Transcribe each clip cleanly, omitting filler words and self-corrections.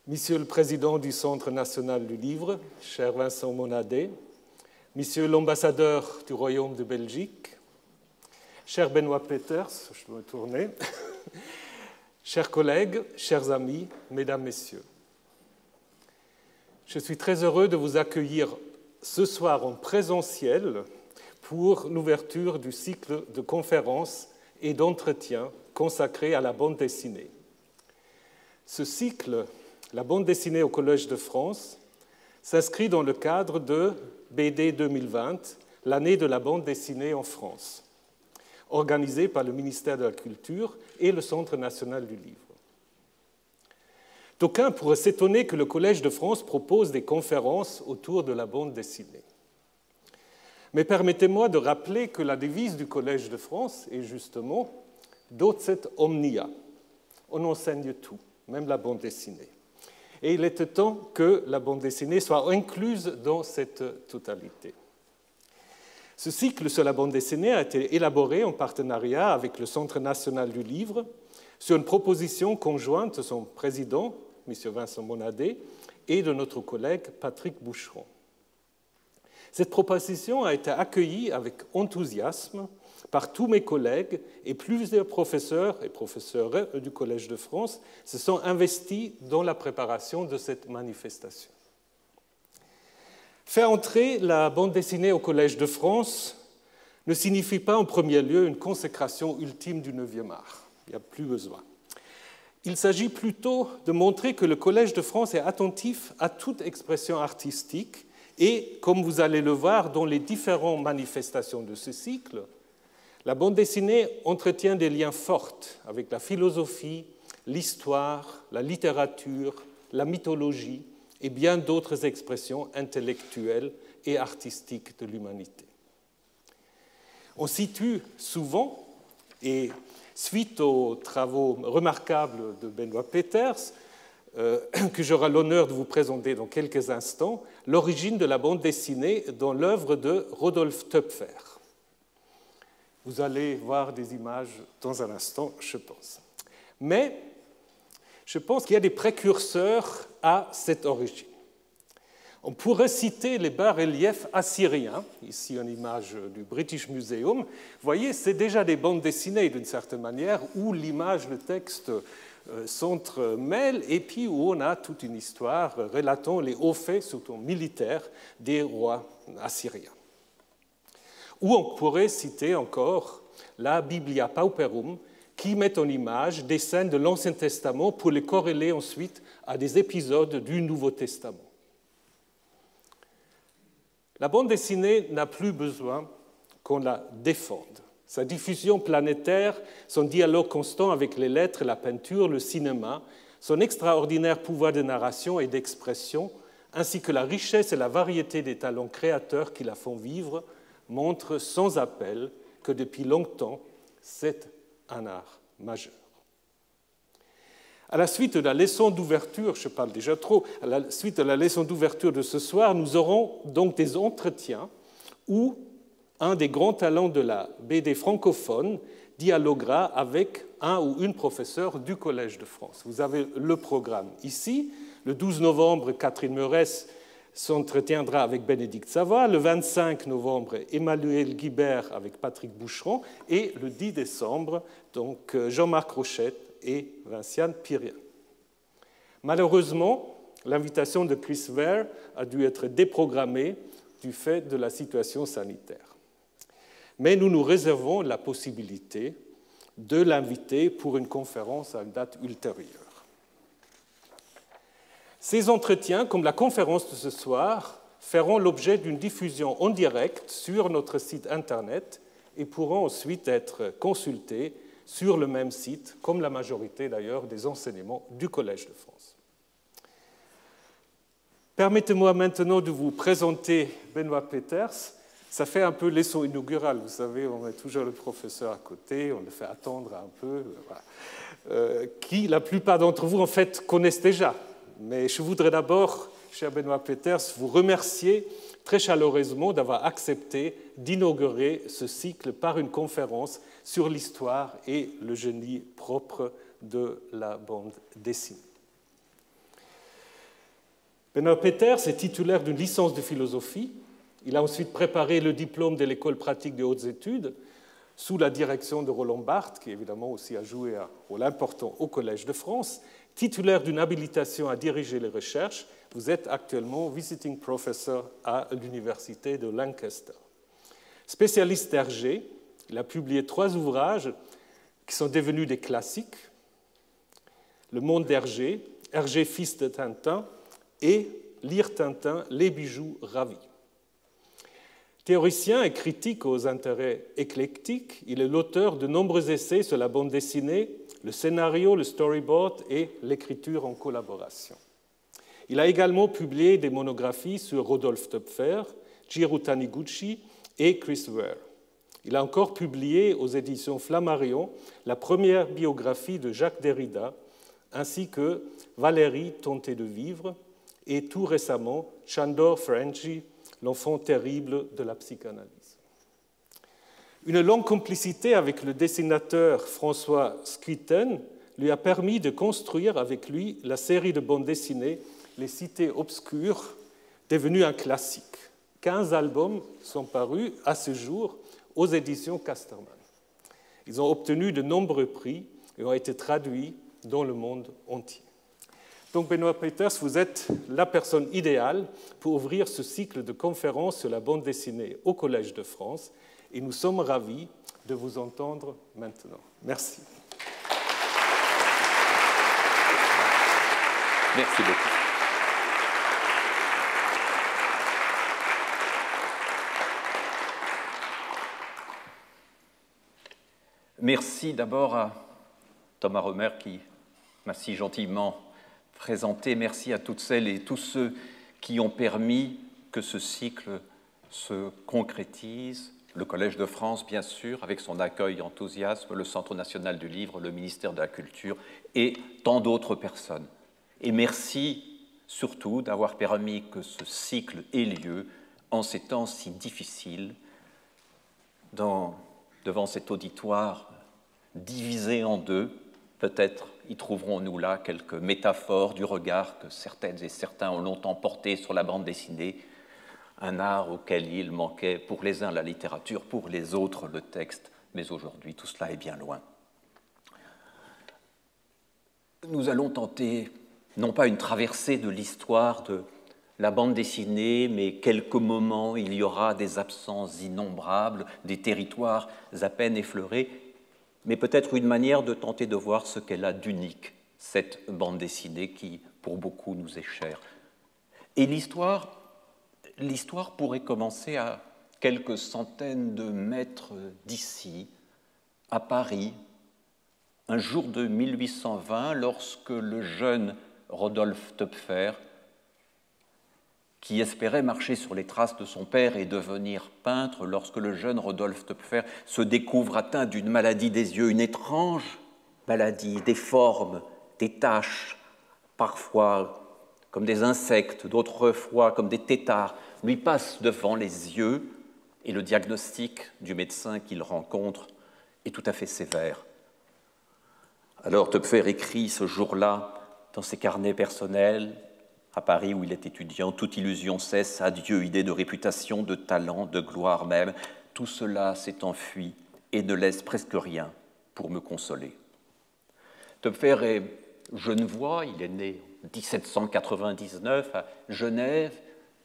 Monsieur le Président du Centre national du livre, cher Vincent Monadet, Monsieur l'ambassadeur du Royaume de Belgique, cher Benoît Peeters, je dois me tourner, chers collègues, chers amis, mesdames, messieurs, je suis très heureux de vous accueillir ce soir en présentiel pour l'ouverture du cycle de conférences et d'entretiens consacré à la bande dessinée. Ce cycle, la bande dessinée au Collège de France, s'inscrit dans le cadre de BD 2020, l'année de la bande dessinée en France, organisée par le ministère de la Culture et le Centre national du livre. D'aucuns pourraient s'étonner que le Collège de France propose des conférences autour de la bande dessinée. Mais permettez-moi de rappeler que la devise du Collège de France est justement « Docet omnia ». On enseigne tout, même la bande dessinée. Et il était temps que la bande dessinée soit incluse dans cette totalité. Ce cycle sur la bande dessinée a été élaboré en partenariat avec le Centre national du livre sur une proposition conjointe de son président, M. Vincent Monadet, et de notre collègue Patrick Boucheron. Cette proposition a été accueillie avec enthousiasme par tous mes collègues et plusieurs professeurs et professeurs du Collège de France se sont investis dans la préparation de cette manifestation. Faire entrer la bande dessinée au Collège de France ne signifie pas en premier lieu une consécration ultime du 9e art. Il n'y a plus besoin. Il s'agit plutôt de montrer que le Collège de France est attentif à toute expression artistique et, comme vous allez le voir dans les différentes manifestations de ce cycle, la bande dessinée entretient des liens forts avec la philosophie, l'histoire, la littérature, la mythologie et bien d'autres expressions intellectuelles et artistiques de l'humanité. On situe souvent, et suite aux travaux remarquables de Benoît Peeters, que j'aurai l'honneur de vous présenter dans quelques instants, l'origine de la bande dessinée dans l'œuvre de Rodolphe Töpfer. Vous allez voir des images dans un instant, je pense. Mais je pense qu'il y a des précurseurs à cette origine. On pourrait citer les bas-reliefs assyriens, ici une image du British Museum. Vous voyez, c'est déjà des bandes dessinées d'une certaine manière, où l'image, le texte s'entremêlent et puis où on a toute une histoire relatant les hauts faits, surtout militaires, des rois assyriens. Ou on pourrait citer encore la Biblia Pauperum, qui met en image des scènes de l'Ancien Testament pour les corréler ensuite à des épisodes du Nouveau Testament. La bande dessinée n'a plus besoin qu'on la défende. Sa diffusion planétaire, son dialogue constant avec les lettres, la peinture, le cinéma, son extraordinaire pouvoir de narration et d'expression, ainsi que la richesse et la variété des talents créateurs qui la font vivre, montre sans appel que depuis longtemps, c'est un art majeur. À la suite de la leçon d'ouverture, je parle déjà trop, à la suite de la leçon d'ouverture de ce soir, nous aurons donc des entretiens où un des grands talents de la BD francophone dialoguera avec un ou une professeure du Collège de France. Vous avez le programme ici. Le 12 novembre, Catherine Meurès s'entretiendra avec Bénédicte Savoie, le 25 novembre, Emmanuel Guibert avec Patrick Boucheron, et le 10 décembre, donc Jean-Marc Rochette et Vinciane Pirien. Malheureusement, l'invitation de Chris Ware a dû être déprogrammée du fait de la situation sanitaire. Mais nous nous réservons la possibilité de l'inviter pour une conférence à une date ultérieure. Ces entretiens, comme la conférence de ce soir, feront l'objet d'une diffusion en direct sur notre site Internet et pourront ensuite être consultés sur le même site, comme la majorité d'ailleurs des enseignements du Collège de France. Permettez-moi maintenant de vous présenter Benoît Peeters. Ça fait un peu leçon inaugurale, vous savez, on met toujours le professeur à côté, on le fait attendre un peu, voilà. Qui la plupart d'entre vous en fait connaissent déjà. Mais je voudrais d'abord, cher Benoît Peeters, vous remercier très chaleureusement d'avoir accepté d'inaugurer ce cycle par une conférence sur l'histoire et le génie propre de la bande dessinée. Benoît Peeters est titulaire d'une licence de philosophie. Il a ensuite préparé le diplôme de l'École pratique des hautes études sous la direction de Roland Barthes, qui évidemment aussi a joué un rôle important au Collège de France. Titulaire d'une habilitation à diriger les recherches, vous êtes actuellement visiting professor à l'Université de Lancaster. Spécialiste d'Hergé, il a publié 3 ouvrages qui sont devenus des classiques. Le monde d'Hergé, Hergé fils de Tintin et Lire Tintin, les bijoux ravis. Théoricien et critique aux intérêts éclectiques, il est l'auteur de nombreux essais sur la bande dessinée, le scénario, le storyboard et l'écriture en collaboration. Il a également publié des monographies sur Rodolphe Töpffer, Jiro Taniguchi et Chris Ware. Il a encore publié aux éditions Flammarion la première biographie de Jacques Derrida, ainsi que Valérie tentait de vivre, et tout récemment Chandor Ferenczi, l'enfant terrible de la psychanalyse. Une longue complicité avec le dessinateur François Schuiten lui a permis de construire avec lui la série de bandes dessinées Les Cités obscures, devenue un classique. 15 albums sont parus à ce jour aux éditions Casterman. Ils ont obtenu de nombreux prix et ont été traduits dans le monde entier. Donc, Benoît Peeters, vous êtes la personne idéale pour ouvrir ce cycle de conférences sur la bande dessinée au Collège de France et nous sommes ravis de vous entendre maintenant. Merci. Merci beaucoup. Merci d'abord à Thomas Romer qui m'a si gentiment présenté. Merci à toutes celles et tous ceux qui ont permis que ce cycle se concrétise. Le Collège de France, bien sûr, avec son accueil et enthousiasme, le Centre national du livre, le ministère de la Culture et tant d'autres personnes. Et merci surtout d'avoir permis que ce cycle ait lieu en ces temps si difficiles, devant cet auditoire divisé en deux. Peut-être y trouverons-nous là quelques métaphores du regard que certaines et certains ont longtemps porté sur la bande dessinée, un art auquel il manquait pour les uns la littérature, pour les autres le texte, mais aujourd'hui tout cela est bien loin. Nous allons tenter, non pas une traversée de l'histoire de la bande dessinée, mais quelques moments, il y aura des absences innombrables, des territoires à peine effleurés, mais peut-être une manière de tenter de voir ce qu'elle a d'unique, cette bande dessinée qui, pour beaucoup, nous est chère. Et l'histoire pourrait commencer à quelques centaines de mètres d'ici, à Paris, un jour de 1820, lorsque le jeune Rodolphe Töpffer, qui espérait marcher sur les traces de son père et devenir peintre, lorsque le jeune Rodolphe Töpffer se découvre atteint d'une maladie des yeux, une étrange maladie, déforme, des taches, parfois comme des insectes, d'autres fois comme des têtards, lui passe devant les yeux et le diagnostic du médecin qu'il rencontre est tout à fait sévère. Alors Töpffer écrit ce jour-là dans ses carnets personnels, à Paris où il est étudiant, toute illusion cesse, adieu, idée de réputation, de talent, de gloire même. Tout cela s'est enfui et ne laisse presque rien pour me consoler. Töpffer est genevois, il est né en 1799 à Genève,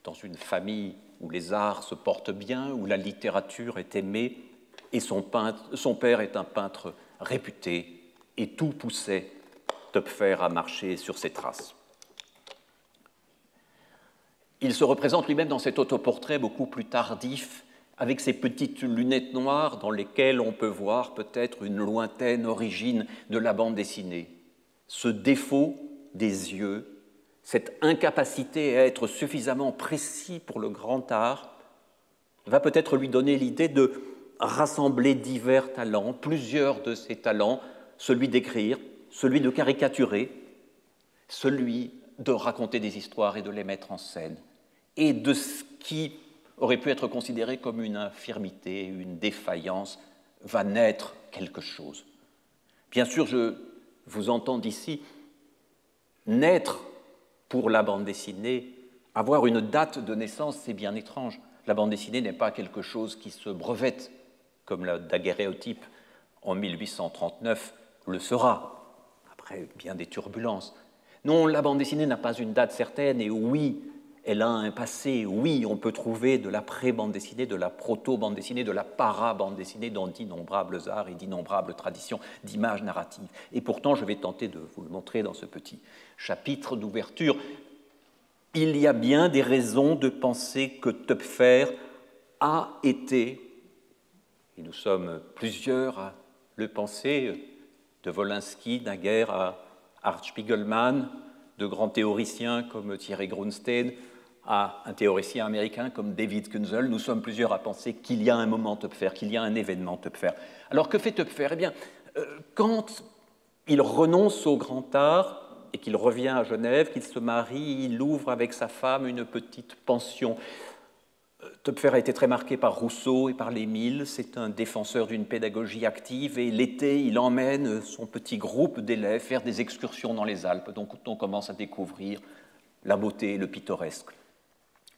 dans une famille où les arts se portent bien, où la littérature est aimée, et son père est un peintre réputé, et tout poussait Töpffer à marcher sur ses traces. Il se représente lui-même dans cet autoportrait beaucoup plus tardif, avec ses petites lunettes noires dans lesquelles on peut voir peut-être une lointaine origine de la bande dessinée. Ce défaut des yeux, cette incapacité à être suffisamment précis pour le grand art, va peut-être lui donner l'idée de rassembler divers talents, plusieurs de ces talents, celui d'écrire, celui de caricaturer, celui de raconter des histoires et de les mettre en scène, et de ce qui aurait pu être considéré comme une infirmité, une défaillance, va naître quelque chose. Bien sûr, je vous entends d'ici naître pour la bande dessinée Avoir une date de naissance, c'est bien étrange. La bande dessinée n'est pas quelque chose qui se brevette, comme la daguerréotype en 1839 le sera, après bien des turbulences. Non, la bande dessinée n'a pas une date certaine, et oui, elle a un passé. Oui, on peut trouver de la pré-bande dessinée, de la proto-bande dessinée, de la para-bande dessinée dans d'innombrables arts et d'innombrables traditions d'images narratives. Et pourtant, je vais tenter de vous le montrer dans ce petit chapitre d'ouverture. Il y a bien des raisons de penser que Töpffer a été, et nous sommes plusieurs à le penser, de Wolinski naguère à Art Spiegelman, de grands théoriciens comme Thierry Grunstein, à un théoricien américain comme David Kunzel, nous sommes plusieurs à penser qu'il y a un moment Töpffer, qu'il y a un événement Töpffer. Alors que fait Töpffer? Eh bien, quand il renonce au grand art et qu'il revient à Genève, qu'il se marie, il ouvre avec sa femme une petite pension. Töpffer a été très marqué par Rousseau et par l'Émile, c'est un défenseur d'une pédagogie active et l'été, il emmène son petit groupe d'élèves faire des excursions dans les Alpes, donc on commence à découvrir la beauté et le pittoresque.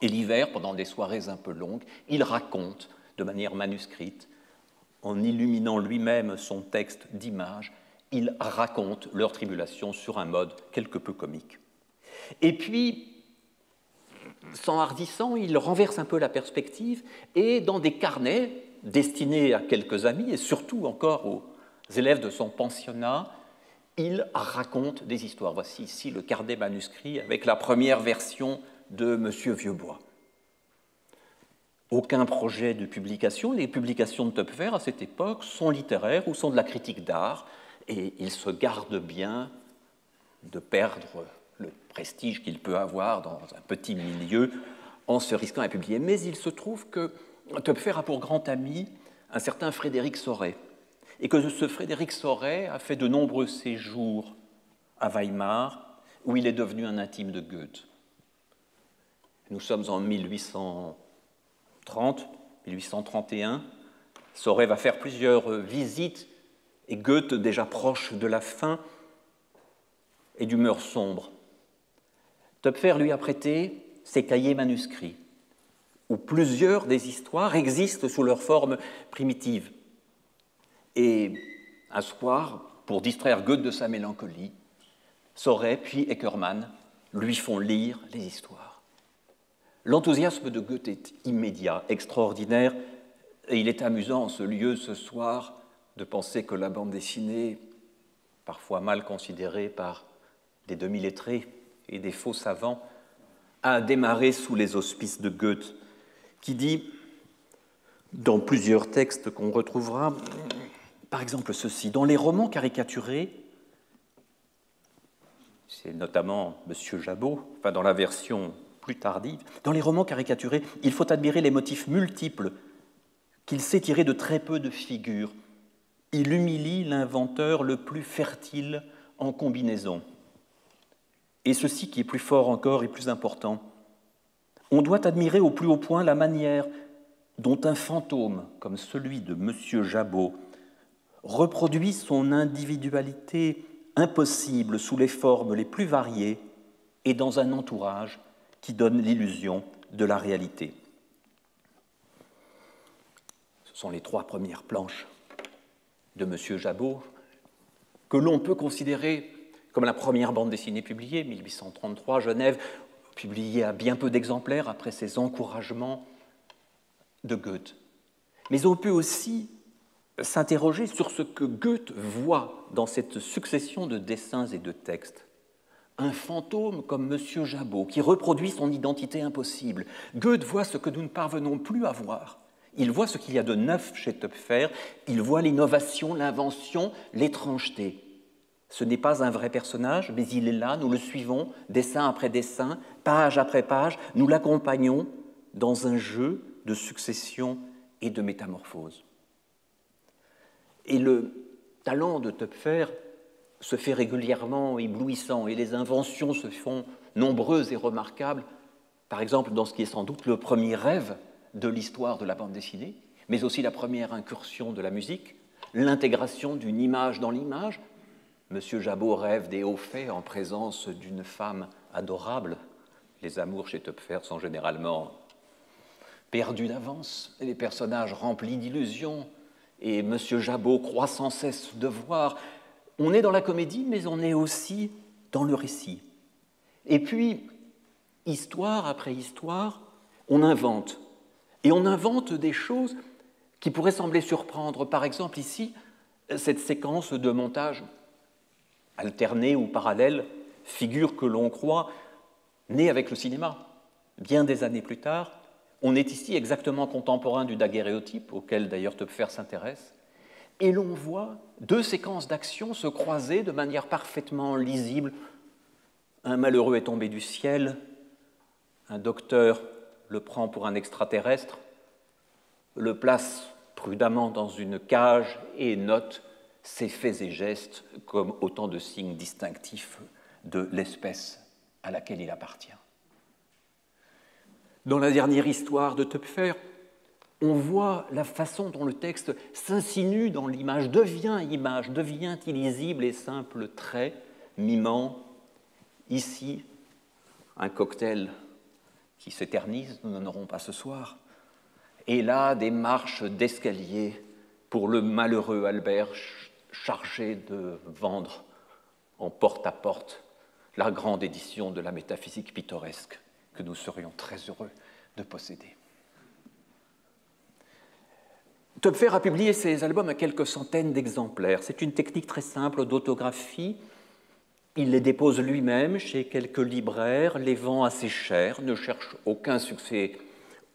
Et l'hiver, pendant des soirées un peu longues, il raconte de manière manuscrite, en illuminant lui-même son texte d'images, il raconte leurs tribulations sur un mode quelque peu comique. Et puis, s'enhardissant, il renverse un peu la perspective et dans des carnets destinés à quelques amis et surtout encore aux élèves de son pensionnat, il raconte des histoires. Voici ici le carnet manuscrit avec la première version de Monsieur Vieuxbois. Aucun projet de publication. Les publications de Töpffer à cette époque sont littéraires ou sont de la critique d'art et il se garde bien de perdre le prestige qu'il peut avoir dans un petit milieu en se risquant à publier. Mais il se trouve que Töpffer a pour grand ami un certain Frédéric Sorey, et que ce Frédéric Sorey a fait de nombreux séjours à Weimar, où il est devenu un intime de Goethe. Nous sommes en 1830, 1831. Sorey va faire plusieurs visites, et Goethe, déjà proche de la fin, est d'humeur sombre. Töpffer lui a prêté ses cahiers manuscrits, où plusieurs des histoires existent sous leur forme primitive. Et un soir, pour distraire Goethe de sa mélancolie, Sorey puis Eckermann lui font lire les histoires. L'enthousiasme de Goethe est immédiat, extraordinaire, et il est amusant en ce lieu, ce soir, de penser que la bande dessinée, parfois mal considérée par des demi-lettrés et des faux savants, a démarré sous les auspices de Goethe, qui dit, dans plusieurs textes qu'on retrouvera, par exemple ceci, dans les romans caricaturés, c'est notamment M. Jabot, enfin dans la version plus tardive, dans les romans caricaturés, il faut admirer les motifs multiples qu'il sait tirer de très peu de figures. Il humilie l'inventeur le plus fertile en combinaison. Et ceci qui est plus fort encore et plus important, on doit admirer au plus haut point la manière dont un fantôme comme celui de M. Jabot reproduit son individualité impossible sous les formes les plus variées et dans un entourage qui donne l'illusion de la réalité. Ce sont les 3 premières planches de M. Jabot que l'on peut considérer comme la première bande dessinée publiée, 1833, Genève, publiée à bien peu d'exemplaires après ses encouragements de Goethe. Mais on peut aussi s'interroger sur ce que Goethe voit dans cette succession de dessins et de textes. Un fantôme comme M. Jabot, qui reproduit son identité impossible. Goethe voit ce que nous ne parvenons plus à voir. Il voit ce qu'il y a de neuf chez Töpffer, il voit l'innovation, l'invention, l'étrangeté. Ce n'est pas un vrai personnage, mais il est là, nous le suivons, dessin après dessin, page après page, nous l'accompagnons dans un jeu de succession et de métamorphose. Et le talent de Töpffer se fait régulièrement éblouissant et les inventions se font nombreuses et remarquables, par exemple dans ce qui est sans doute le premier rêve de l'histoire de la bande dessinée, mais aussi la première incursion de la musique, l'intégration d'une image dans l'image. Monsieur Jabot rêve des hauts faits en présence d'une femme adorable Les amours chez Töpffer sont généralement perdus d'avance, les personnages remplis d'illusions, et M. Jabot croit sans cesse devoir. On est dans la comédie, mais on est aussi dans le récit. Et puis, histoire après histoire, on invente. Et on invente des choses qui pourraient sembler surprendre. Par exemple, ici, cette séquence de montage alterné ou parallèle, figure que l'on croit née avec le cinéma. Bien des années plus tard, on est ici exactement contemporain du daguerréotype, auquel d'ailleurs Töpffer s'intéresse, et l'on voit deux séquences d'action se croiser de manière parfaitement lisible. Un malheureux est tombé du ciel, un docteur le prend pour un extraterrestre, le place prudemment dans une cage et note ses faits et gestes comme autant de signes distinctifs de l'espèce à laquelle il appartient. Dans la dernière histoire de Töpffer, on voit la façon dont le texte s'insinue dans l'image, devient illisible et simple trait, mimant ici un cocktail qui s'éternise, nous n'en aurons pas ce soir, et là des marches d'escalier pour le malheureux Albert chargé de vendre en porte-à-porte la grande édition de la métaphysique pittoresque que nous serions très heureux de posséder. Töpffer a publié ses albums à quelques centaines d'exemplaires. C'est une technique très simple d'autographie. Il les dépose lui-même chez quelques libraires, les vend assez cher, ne cherche aucun succès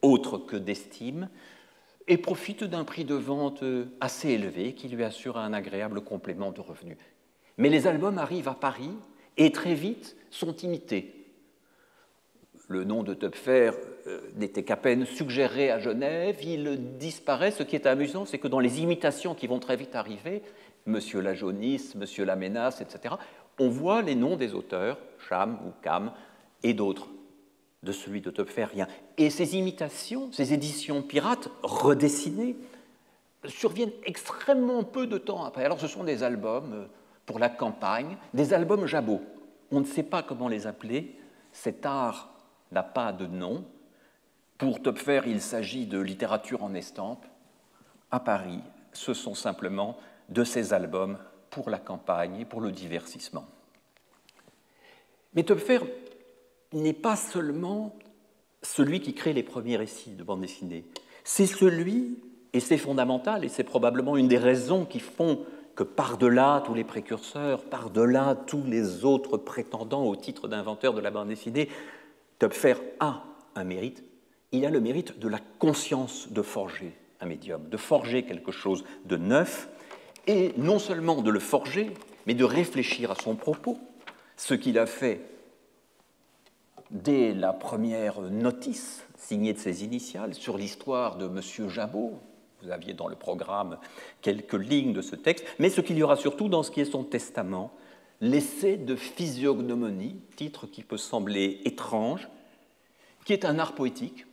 autre que d'estime, et profite d'un prix de vente assez élevé qui lui assure un agréable complément de revenus. Mais les albums arrivent à Paris et très vite sont imités. Le nom de Töpffer n'était qu'à peine suggéré à Genève, il disparaît. Ce qui est amusant, c'est que dans les imitations qui vont très vite arriver, M. Lajonis, M. Laménas, etc., on voit les noms des auteurs, Cham ou Cam, et d'autres. De celui de Töpffer, rien. Et ces imitations, ces éditions pirates, redessinées, surviennent extrêmement peu de temps après. Alors ce sont des albums pour la campagne, des albums Jabot. On ne sait pas comment les appeler, cet art n'a pas de nom. Pour Töpffer, il s'agit de littérature en estampe. À Paris, ce sont simplement de ces albums pour la campagne et pour le divertissement. Mais Töpffer n'est pas seulement celui qui crée les premiers récits de bande dessinée. C'est celui, et c'est fondamental, et c'est probablement une des raisons qui font que par-delà tous les précurseurs, par-delà tous les autres prétendants au titre d'inventeur de la bande dessinée, Töpffer a un mérite. Il a le mérite de la conscience de forger un médium, de forger quelque chose de neuf, et non seulement de le forger, mais de réfléchir à son propos, ce qu'il a fait dès la première notice signée de ses initiales sur l'histoire de M. Jabot. Vous aviez dans le programme quelques lignes de ce texte, mais ce qu'il y aura surtout dans ce qui est son testament, l'essai de physiognomonie, titre qui peut sembler étrange, qui est un art poétique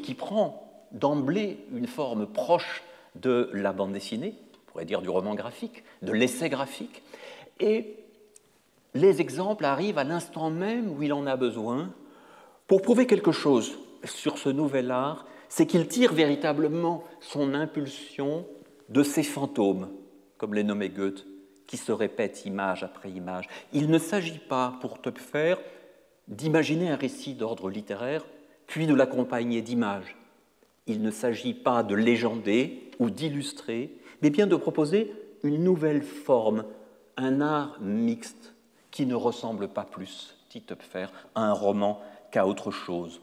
qui prend d'emblée une forme proche de la bande dessinée, on pourrait dire du roman graphique, de l'essai graphique, et les exemples arrivent à l'instant même où il en a besoin pour prouver quelque chose sur ce nouvel art, c'est qu'il tire véritablement son impulsion de ces fantômes, comme les nommait Goethe, qui se répètent image après image. Il ne s'agit pas, pour Töpffer, d'imaginer un récit d'ordre littéraire, puis de l'accompagner d'images. Il ne s'agit pas de légender ou d'illustrer, mais bien de proposer une nouvelle forme, un art mixte, qui ne ressemble pas plus, dit Töpffer, à un roman qu'à autre chose.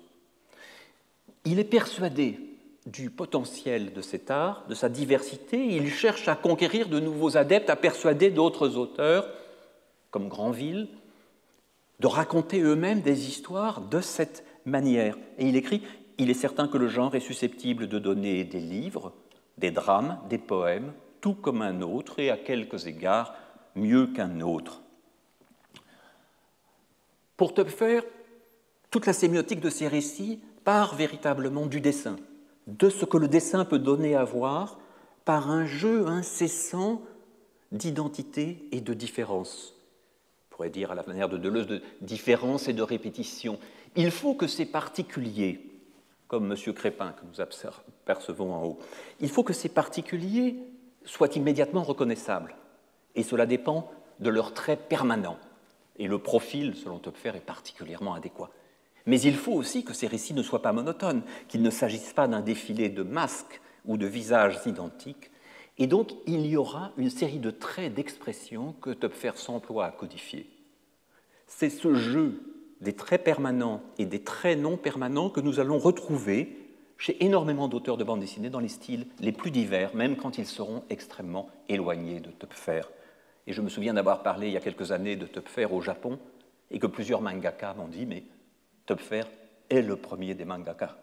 Il est persuadé du potentiel de cet art, de sa diversité, il cherche à conquérir de nouveaux adeptes, à persuader d'autres auteurs, comme Granville, de raconter eux-mêmes des histoires de cette manière. Et il écrit « Il est certain que le genre est susceptible de donner des livres, des drames, des poèmes, tout comme un autre, et à quelques égards mieux qu'un autre. » Pour Töpffer, toute la sémiotique de ces récits part véritablement du dessin, de ce que le dessin peut donner à voir par un jeu incessant d'identité et de différence. pourrait dire à la manière de Deleuze, de différence et de répétition. Il faut que ces particuliers, comme M. Crépin que nous apercevons en haut, il faut que ces particuliers soient immédiatement reconnaissables. Et cela dépend de leurs traits permanents. Et le profil, selon Töpfer, est particulièrement adéquat. Mais il faut aussi que ces récits ne soient pas monotones, qu'il ne s'agisse pas d'un défilé de masques ou de visages identiques. Et donc, il y aura une série de traits d'expression que Töpfer s'emploie à codifier. C'est ce jeu des traits permanents et des traits non permanents que nous allons retrouver chez énormément d'auteurs de bande dessinée dans les styles les plus divers, même quand ils seront extrêmement éloignés de Töpfer. Et je me souviens d'avoir parlé il y a quelques années de Töpfer au Japon et que plusieurs mangaka m'ont dit « mais Töpfer est le premier des mangaka ».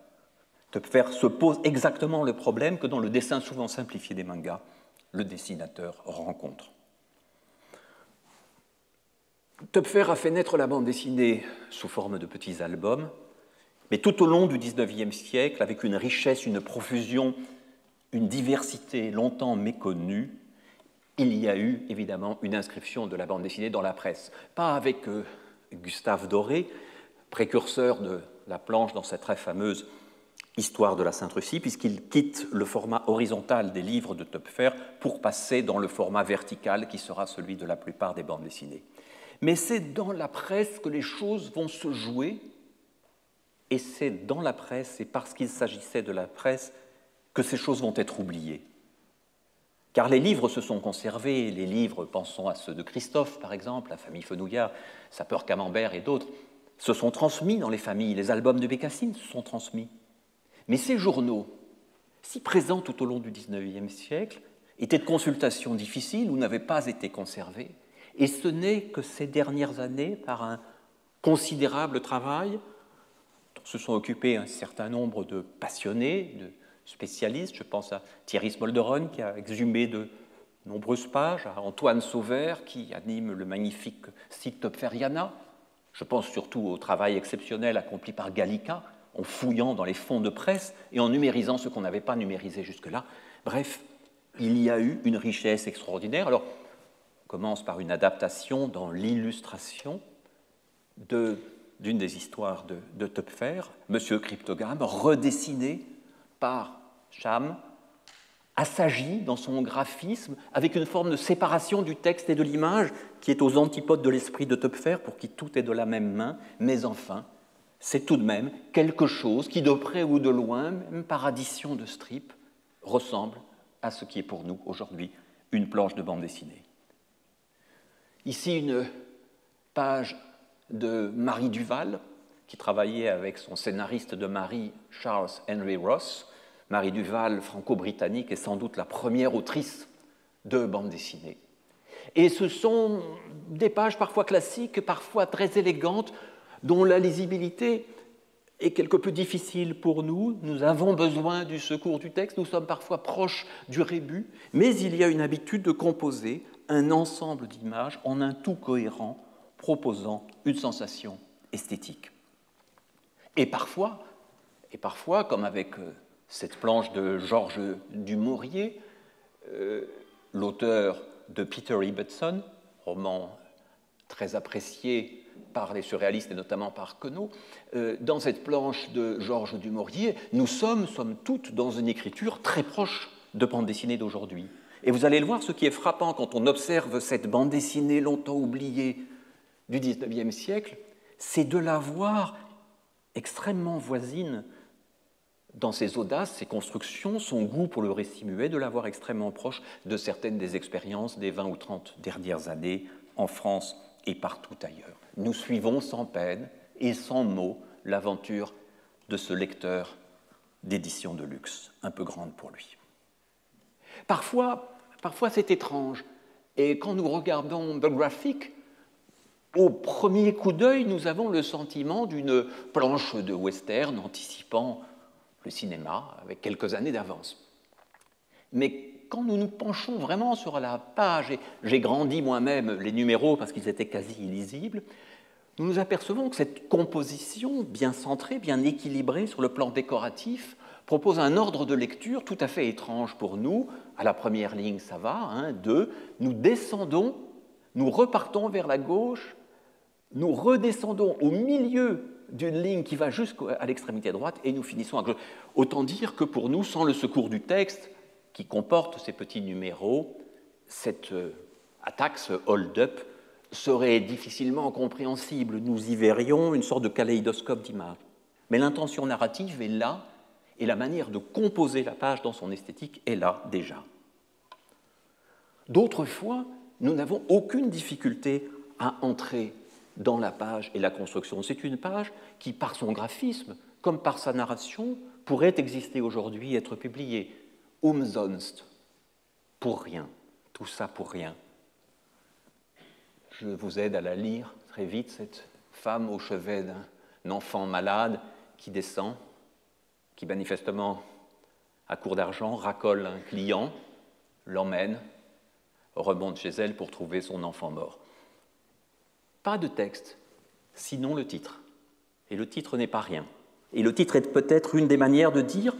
Töpfer se pose exactement le problème que dans le dessin souvent simplifié des mangas, le dessinateur rencontre. Töpfer a fait naître la bande dessinée sous forme de petits albums, mais tout au long du XIXe siècle, avec une richesse, une profusion, une diversité longtemps méconnue, il y a eu évidemment une inscription de la bande dessinée dans la presse. Pas avec Gustave Doré, précurseur de la planche dans cette très fameuse Histoire de la Sainte-Russie, puisqu'il quitte le format horizontal des livres de Töpfer pour passer dans le format vertical qui sera celui de la plupart des bandes dessinées. Mais c'est dans la presse que les choses vont se jouer, et c'est dans la presse, et parce qu'il s'agissait de la presse, que ces choses vont être oubliées. Car les livres se sont conservés, les livres, pensons à ceux de Christophe par exemple, la famille Fenouillard, Sapeur Camembert et d'autres, se sont transmis dans les familles, les albums de Bécassine se sont transmis. Mais ces journaux, si présents tout au long du XIXe siècle, étaient de consultation difficile ou n'avaient pas été conservés. Et ce n'est que ces dernières années, par un considérable travail, dont se sont occupés un certain nombre de passionnés, de spécialistes, je pense à Thierry Smolderon qui a exhumé de nombreuses pages, à Antoine Sauvert qui anime le magnifique site Töpferiana, je pense surtout au travail exceptionnel accompli par Gallica, en fouillant dans les fonds de presse et en numérisant ce qu'on n'avait pas numérisé jusque-là. Bref, il y a eu une richesse extraordinaire. Alors, on commence par une adaptation dans l'illustration d'une des histoires de Töpfer, Monsieur Cryptogramme, redessiné par Cham, assagi dans son graphisme, avec une forme de séparation du texte et de l'image qui est aux antipodes de l'esprit de Töpfer, pour qui tout est de la même main, mais enfin, c'est tout de même quelque chose qui, de près ou de loin, même par addition de strips, ressemble à ce qui est pour nous aujourd'hui une planche de bande dessinée. Ici, une page de Marie Duval, qui travaillait avec son scénariste de mari, Charles Henry Ross. Marie Duval, franco-britannique, est sans doute la première autrice de bande dessinée. Et ce sont des pages parfois classiques, parfois très élégantes, dont la lisibilité est quelque peu difficile pour nous. Nous avons besoin du secours du texte, nous sommes parfois proches du rébut, mais il y a une habitude de composer un ensemble d'images en un tout cohérent, proposant une sensation esthétique. Et parfois, comme avec cette planche de Georges Dumouriez, l'auteur de Peter Ibbotson, roman très apprécié par les surréalistes et notamment par Queneau, dans cette planche de Georges Dumouriez, nous sommes, somme toute, dans une écriture très proche de bande dessinée d'aujourd'hui. Et vous allez le voir, ce qui est frappant quand on observe cette bande dessinée longtemps oubliée du XIXe siècle, c'est de la voir extrêmement voisine dans ses audaces, ses constructions, son goût pour le récit muet, de la voir extrêmement proche de certaines des expériences des 20 ou 30 dernières années en France et partout ailleurs. Nous suivons sans peine et sans mots l'aventure de ce lecteur d'édition de luxe, un peu grande pour lui. Parfois c'est étrange, et quand nous regardons The Graphic, au premier coup d'œil, nous avons le sentiment d'une planche de western anticipant le cinéma avec quelques années d'avance. Mais quand nous nous penchons vraiment sur la page, et j'ai grandi moi-même les numéros parce qu'ils étaient quasi illisibles, nous nous apercevons que cette composition bien centrée, bien équilibrée sur le plan décoratif, propose un ordre de lecture tout à fait étrange pour nous. À la première ligne, ça va, 1, 2, nous descendons, nous repartons vers la gauche, nous redescendons au milieu d'une ligne qui va jusqu'à l'extrémité droite et nous finissons à gauche. Autant dire que pour nous, sans le secours du texte qui comporte ces petits numéros, cette attaque, ce hold-up, serait difficilement compréhensible. Nous y verrions une sorte de kaléidoscope d'images. Mais l'intention narrative est là, et la manière de composer la page dans son esthétique est là déjà. D'autres fois, nous n'avons aucune difficulté à entrer dans la page et la construction. C'est une page qui, par son graphisme, comme par sa narration, pourrait exister aujourd'hui et être publiée. Umsonst, pour rien, tout ça pour rien. Je vous aide à la lire très vite, cette femme au chevet d'un enfant malade qui descend, qui manifestement, à court d'argent, racole un client, l'emmène, remonte chez elle pour trouver son enfant mort. Pas de texte, sinon le titre. Et le titre n'est pas rien. Et le titre est peut-être une des manières de dire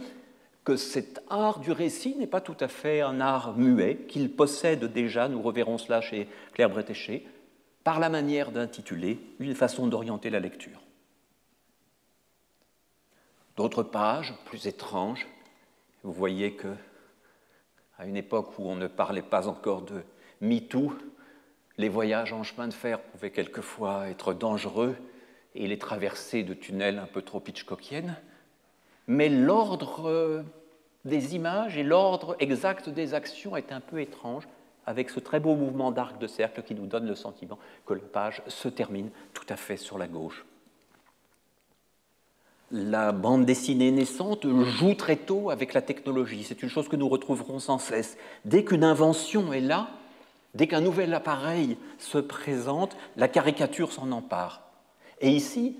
que cet art du récit n'est pas tout à fait un art muet, qu'il possède déjà, nous reverrons cela chez Claire Bretéché, par la manière d'intituler, une façon d'orienter la lecture. D'autres pages, plus étranges, vous voyez que, à une époque où on ne parlait pas encore de MeToo, les voyages en chemin de fer pouvaient quelquefois être dangereux et les traversées de tunnels un peu trop hitchcockiennes, mais l'ordre des images et l'ordre exact des actions est un peu étrange, avec ce très beau mouvement d'arc de cercle qui nous donne le sentiment que la page se termine tout à fait sur la gauche. La bande dessinée naissante joue très tôt avec la technologie. C'est une chose que nous retrouverons sans cesse. Dès qu'une invention est là, dès qu'un nouvel appareil se présente, la caricature s'en empare. Et ici,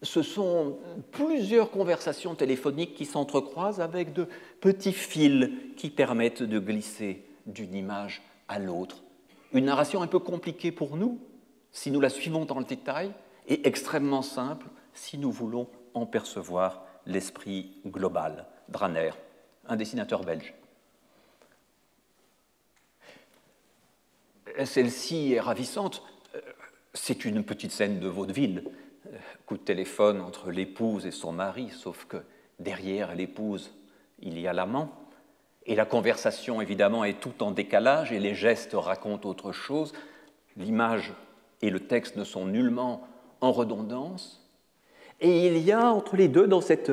ce sont plusieurs conversations téléphoniques qui s'entrecroisent avec de petits fils qui permettent de glisser d'une image à l'autre. Une narration un peu compliquée pour nous, si nous la suivons dans le détail, et extrêmement simple si nous voulons en percevoir l'esprit global. Draner, un dessinateur belge. Celle-ci est ravissante. C'est une petite scène de vaudeville. Coup de téléphone entre l'épouse et son mari, sauf que derrière l'épouse, il y a l'amant. Et la conversation, évidemment, est tout en décalage et les gestes racontent autre chose. L'image et le texte ne sont nullement en redondance. Et il y a entre les deux, dans cet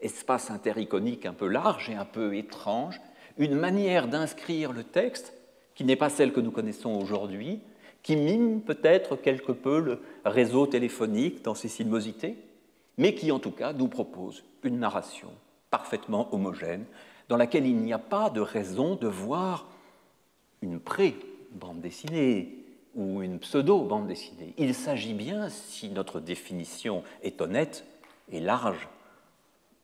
espace intericonique un peu large et un peu étrange, une manière d'inscrire le texte qui n'est pas celle que nous connaissons aujourd'hui, qui mime peut-être quelque peu le réseau téléphonique dans ses sinuosités, mais qui en tout cas nous propose une narration parfaitement homogène, dans laquelle il n'y a pas de raison de voir une pré-bande dessinée ou une pseudo-bande dessinée. Il s'agit bien, si notre définition est honnête et large,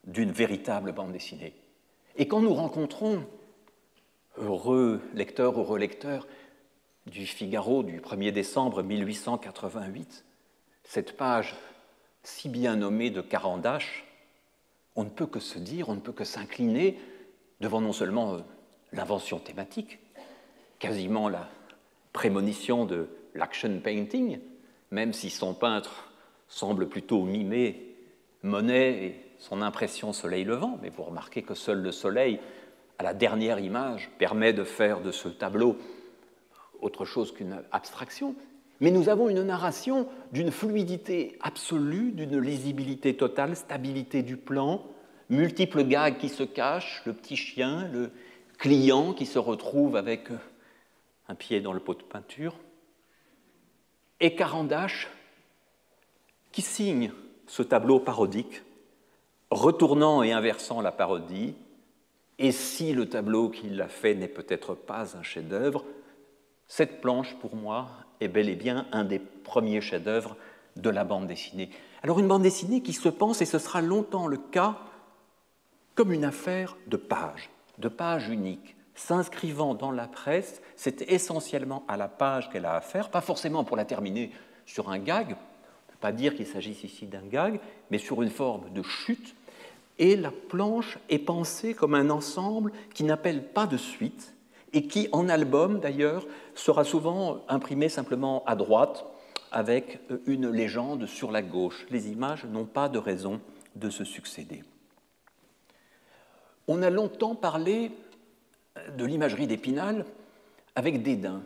d'une véritable bande dessinée. Et quand nous rencontrons, heureux lecteurs ou relecteurs du Figaro du 1er décembre 1888, cette page si bien nommée de Carandache, on ne peut que se dire, on ne peut que s'incliner devant non seulement l'invention thématique, quasiment la prémonition de l'action painting, même si son peintre semble plutôt mimer Monet et son impression soleil levant, mais vous remarquez que seul le soleil, à la dernière image, permet de faire de ce tableau autre chose qu'une abstraction. Mais nous avons une narration d'une fluidité absolue, d'une lisibilité totale, stabilité du plan, multiples gags qui se cachent, le petit chien, le client qui se retrouve avec un pied dans le pot de peinture, et Carandache qui signe ce tableau parodique, retournant et inversant la parodie, et si le tableau qui l'a fait n'est peut-être pas un chef-d'œuvre, cette planche, pour moi, est bel et bien un des premiers chefs-d'œuvre de la bande dessinée. Alors une bande dessinée qui se pense, et ce sera longtemps le cas, comme une affaire de pages uniques, s'inscrivant dans la presse, c'est essentiellement à la page qu'elle a affaire, pas forcément pour la terminer sur un gag, on ne peut pas dire qu'il s'agisse ici d'un gag, mais sur une forme de chute, et la planche est pensée comme un ensemble qui n'appelle pas de suite, et qui, en album d'ailleurs, sera souvent imprimé simplement à droite, avec une légende sur la gauche. Les images n'ont pas de raison de se succéder. On a longtemps parlé de l'imagerie d'Épinal avec dédain,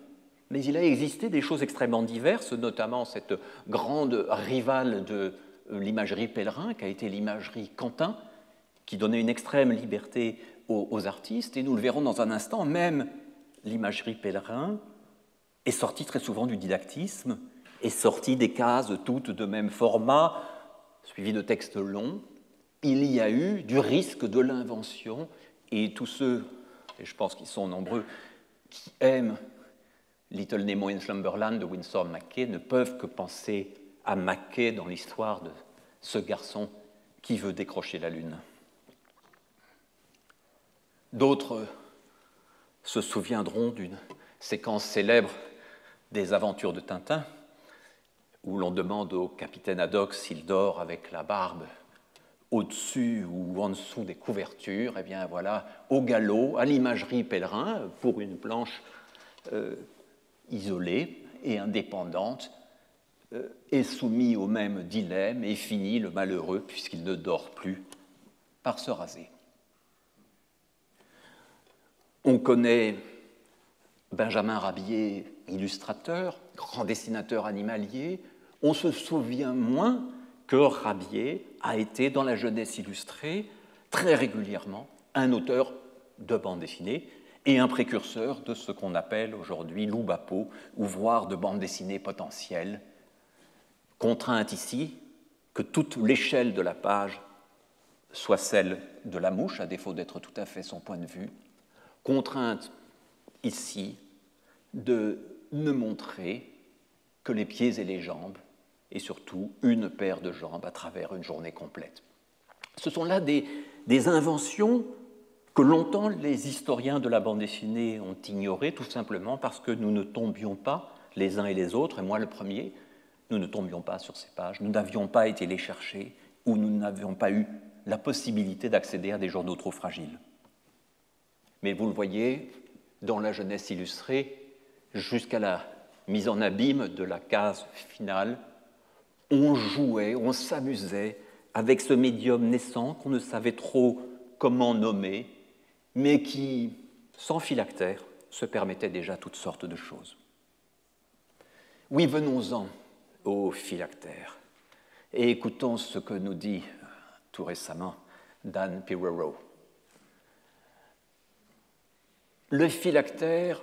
mais il a existé des choses extrêmement diverses, notamment cette grande rivale de l'imagerie Pèlerin, qui a été l'imagerie Quentin, qui donnait une extrême liberté aux artistes, et nous le verrons dans un instant, même l'imagerie Pèlerin est sortie très souvent du didactisme, est sortie des cases toutes de même format, suivies de textes longs. Il y a eu du risque de l'invention, et tous ceux, et je pense qu'ils sont nombreux, qui aiment Little Nemo in Slumberland de Winsor McCay ne peuvent que penser à Mackay dans l'histoire de ce garçon qui veut décrocher la lune. D'autres se souviendront d'une séquence célèbre des aventures de Tintin, où l'on demande au capitaine Haddock s'il dort avec la barbe au-dessus ou en dessous des couvertures. Eh bien voilà, au galop, à l'imagerie Pèlerin, pour une planche isolée et indépendante, est soumis au même dilemme et finit le malheureux, puisqu'il ne dort plus, par se raser. On connaît Benjamin Rabier, illustrateur, grand dessinateur animalier. On se souvient moins que Rabier a été, dans la jeunesse illustrée, très régulièrement un auteur de bande dessinée et un précurseur de ce qu'on appelle aujourd'hui l'oubapo, ouvroir de bande dessinée potentielle, contrainte ici que toute l'échelle de la page soit celle de la mouche, à défaut d'être tout à fait son point de vue, contrainte ici de ne montrer que les pieds et les jambes, et surtout une paire de jambes à travers une journée complète. Ce sont là des inventions que longtemps les historiens de la bande dessinée ont ignorées, tout simplement parce que nous ne tombions pas, les uns et les autres, et moi le premier, nous ne tombions pas sur ces pages, nous n'avions pas été les chercher, ou nous n'avions pas eu la possibilité d'accéder à des journaux trop fragiles. Mais vous le voyez, dans la jeunesse illustrée, jusqu'à la mise en abîme de la case finale, on jouait, on s'amusait avec ce médium naissant qu'on ne savait trop comment nommer, mais qui, sans phylactère, se permettait déjà toutes sortes de choses. Oui, venons-en au phylactère et écoutons ce que nous dit tout récemment Dan Pirero. Le phylactère,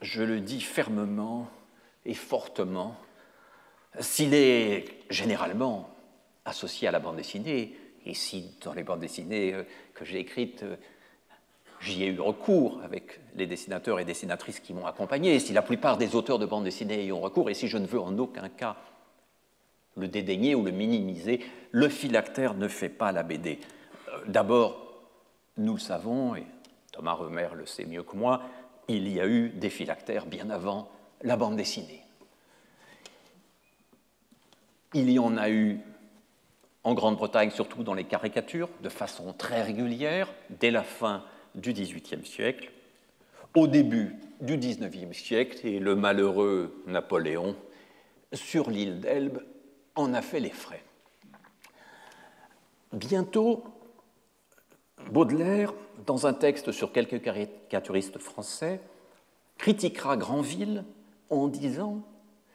je le dis fermement et fortement, s'il est généralement associé à la bande dessinée, et si dans les bandes dessinées que j'ai écrites, j'y ai eu recours avec les dessinateurs et dessinatrices qui m'ont accompagné, et si la plupart des auteurs de bandes dessinées y ont recours, et si je ne veux en aucun cas le dédaigner ou le minimiser, le phylactère ne fait pas la BD. D'abord, nous le savons, et Thomas Remer le sait mieux que moi, il y a eu des phylactères bien avant la bande dessinée. Il y en a eu en Grande-Bretagne, surtout dans les caricatures, de façon très régulière, dès la fin du XVIIIe siècle, au début du XIXe siècle, et le malheureux Napoléon, sur l'île d'Elbe, en a fait les frais. Bientôt, Baudelaire, dans un texte sur quelques caricaturistes français, critiquera Granville en disant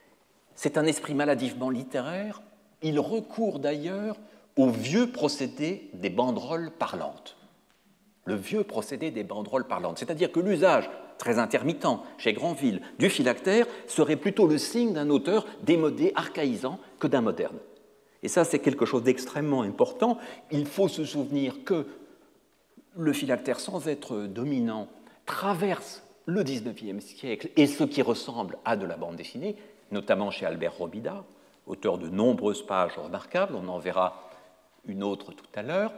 « C'est un esprit maladivement littéraire, il recourt d'ailleurs au vieux procédé des banderoles parlantes. » Le vieux procédé des banderoles parlantes, c'est-à-dire que l'usage très intermittent chez Granville du phylactère serait plutôt le signe d'un auteur démodé, archaïsant, que d'un moderne. Et ça, c'est quelque chose d'extrêmement important. Il faut se souvenir que le phylactère, sans être dominant, traverse le XIXe siècle et ce qui ressemble à de la bande dessinée, notamment chez Albert Robida, auteur de nombreuses pages remarquables, on en verra une autre tout à l'heure,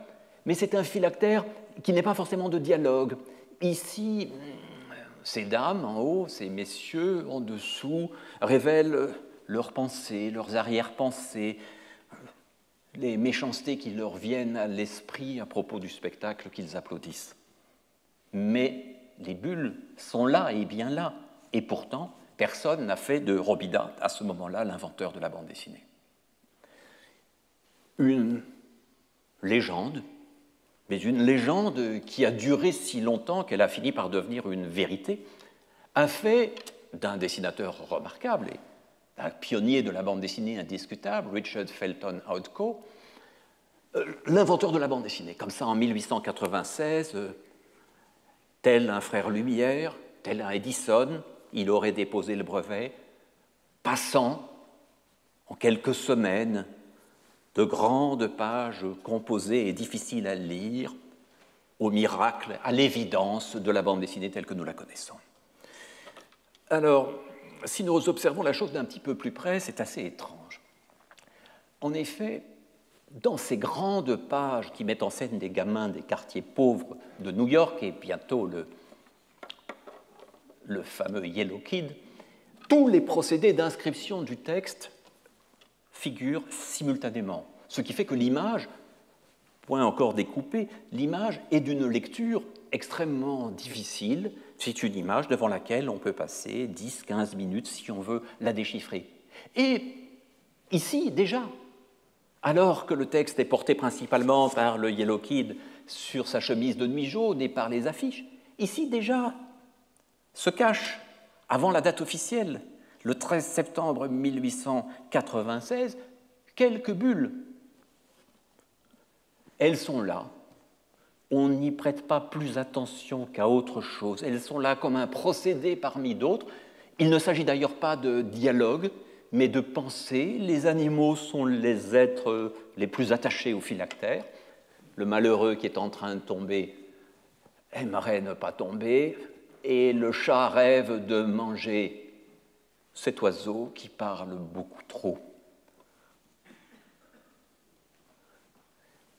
mais c'est un phylactère qui n'est pas forcément de dialogue. Ici, ces dames en haut, ces messieurs en dessous, révèlent leurs pensées, leurs arrière-pensées, les méchancetés qui leur viennent à l'esprit à propos du spectacle qu'ils applaudissent. Mais les bulles sont là et bien là, et pourtant, Personne n'a fait de Robida, à ce moment-là, l'inventeur de la bande dessinée. Une légende, mais une légende qui a duré si longtemps qu'elle a fini par devenir une vérité, a fait d'un dessinateur remarquable et un pionnier de la bande dessinée indiscutable, Richard Felton Outcault, l'inventeur de la bande dessinée. Comme ça, en 1896, tel un frère Lumière, tel un Edison, il aurait déposé le brevet, passant en quelques semaines de grandes pages composées et difficiles à lire, au miracle, à l'évidence de la bande dessinée telle que nous la connaissons. Alors, si nous observons la chose d'un petit peu plus près, c'est assez étrange. En effet, dans ces grandes pages qui mettent en scène des gamins des quartiers pauvres de New York et bientôt le fameux Yellow Kid, tous les procédés d'inscription du texte figurent simultanément, ce qui fait que l'image, point encore découpé, l'image est d'une lecture extrêmement difficile. C'est une image devant laquelle on peut passer 10-15 minutes si on veut la déchiffrer. Et ici, déjà, alors que le texte est porté principalement par le Yellow Kid sur sa chemise de nuit jaune et par les affiches, ici déjà se cache, avant la date officielle, le 13 septembre 1896, quelques bulles. Elles sont là. On n'y prête pas plus attention qu'à autre chose. Elles sont là comme un procédé parmi d'autres. Il ne s'agit d'ailleurs pas de dialogue, mais de pensée. Les animaux sont les êtres les plus attachés aux phylactères. Le malheureux qui est en train de tomber aimerait ne pas tomber, et le chat rêve de manger cet oiseau qui parle beaucoup trop.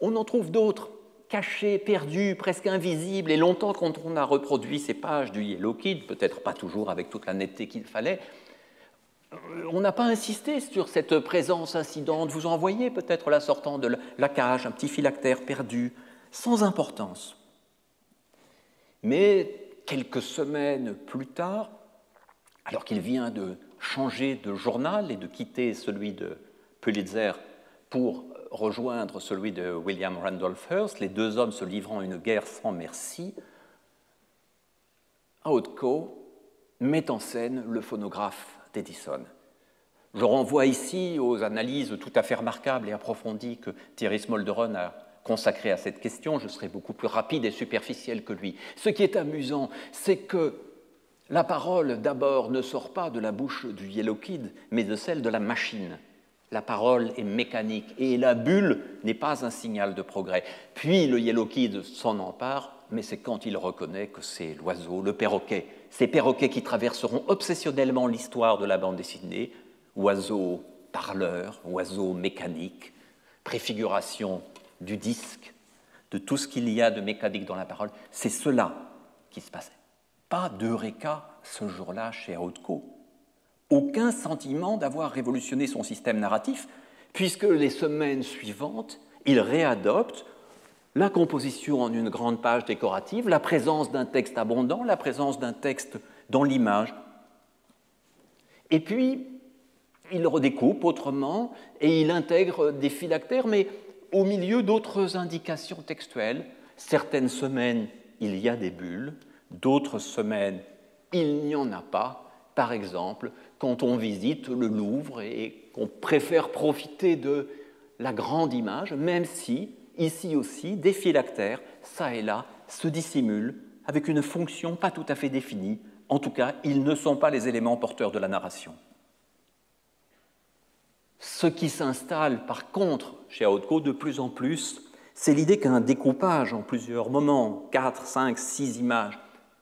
On en trouve d'autres, cachés, perdus, presque invisibles, et longtemps quand on a reproduit ces pages du Yellow Kid, peut-être pas toujours avec toute la netteté qu'il fallait, on n'a pas insisté sur cette présence incidente. Vous en voyez peut-être la sortant de la cage, un petit phylactère perdu, sans importance. Mais quelques semaines plus tard, alors qu'il vient de changer de journal et de quitter celui de Pulitzer pour rejoindre celui de William Randolph Hearst, les deux hommes se livrant une guerre sans merci, Outcault met en scène le phonographe d'Edison. Je renvoie ici aux analyses tout à fait remarquables et approfondies que Thierry Smolderon a consacrées à cette question. Je serai beaucoup plus rapide et superficiel que lui. Ce qui est amusant, c'est que la parole, d'abord, ne sort pas de la bouche du Yellow Kid, mais de celle de la machine. La parole est mécanique et la bulle n'est pas un signal de progrès. Puis le Yellow Kid s'en empare, mais c'est quand il reconnaît que c'est l'oiseau, le perroquet. Ces perroquets qui traverseront obsessionnellement l'histoire de la bande dessinée, oiseau parleur, oiseau mécanique, préfiguration du disque, de tout ce qu'il y a de mécanique dans la parole. C'est cela qui se passait. Pas d'eureka ce jour-là chez Outcault. Aucun sentiment d'avoir révolutionné son système narratif, puisque les semaines suivantes, il réadopte la composition en une grande page décorative, la présence d'un texte abondant, la présence d'un texte dans l'image. Et puis, il redécoupe autrement et il intègre des phylactères, mais au milieu d'autres indications textuelles. Certaines semaines, il y a des bulles, d'autres semaines, il n'y en a pas. Par exemple, quand on visite le Louvre et qu'on préfère profiter de la grande image, même si, ici aussi, des phylactères, ça et là, se dissimulent avec une fonction pas tout à fait définie. En tout cas, ils ne sont pas les éléments porteurs de la narration. Ce qui s'installe, par contre, chez Outcault, de plus en plus, c'est l'idée qu'un découpage en plusieurs moments, 4, 5, 6 images,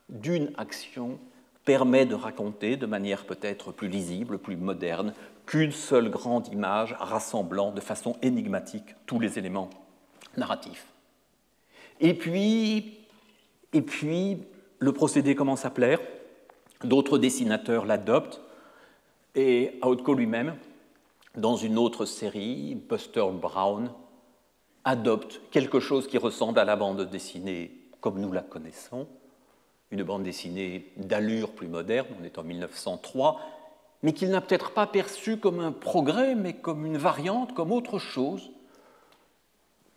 d'une action permet de raconter de manière peut-être plus lisible, plus moderne, qu'une seule grande image rassemblant de façon énigmatique tous les éléments narratifs. Et puis, le procédé commence à plaire, d'autres dessinateurs l'adoptent, et Outcault lui-même, dans une autre série, Buster Brown, adopte quelque chose qui ressemble à la bande dessinée comme nous la connaissons, une bande dessinée d'allure plus moderne, on est en 1903, mais qu'il n'a peut-être pas perçu comme un progrès, mais comme une variante, comme autre chose.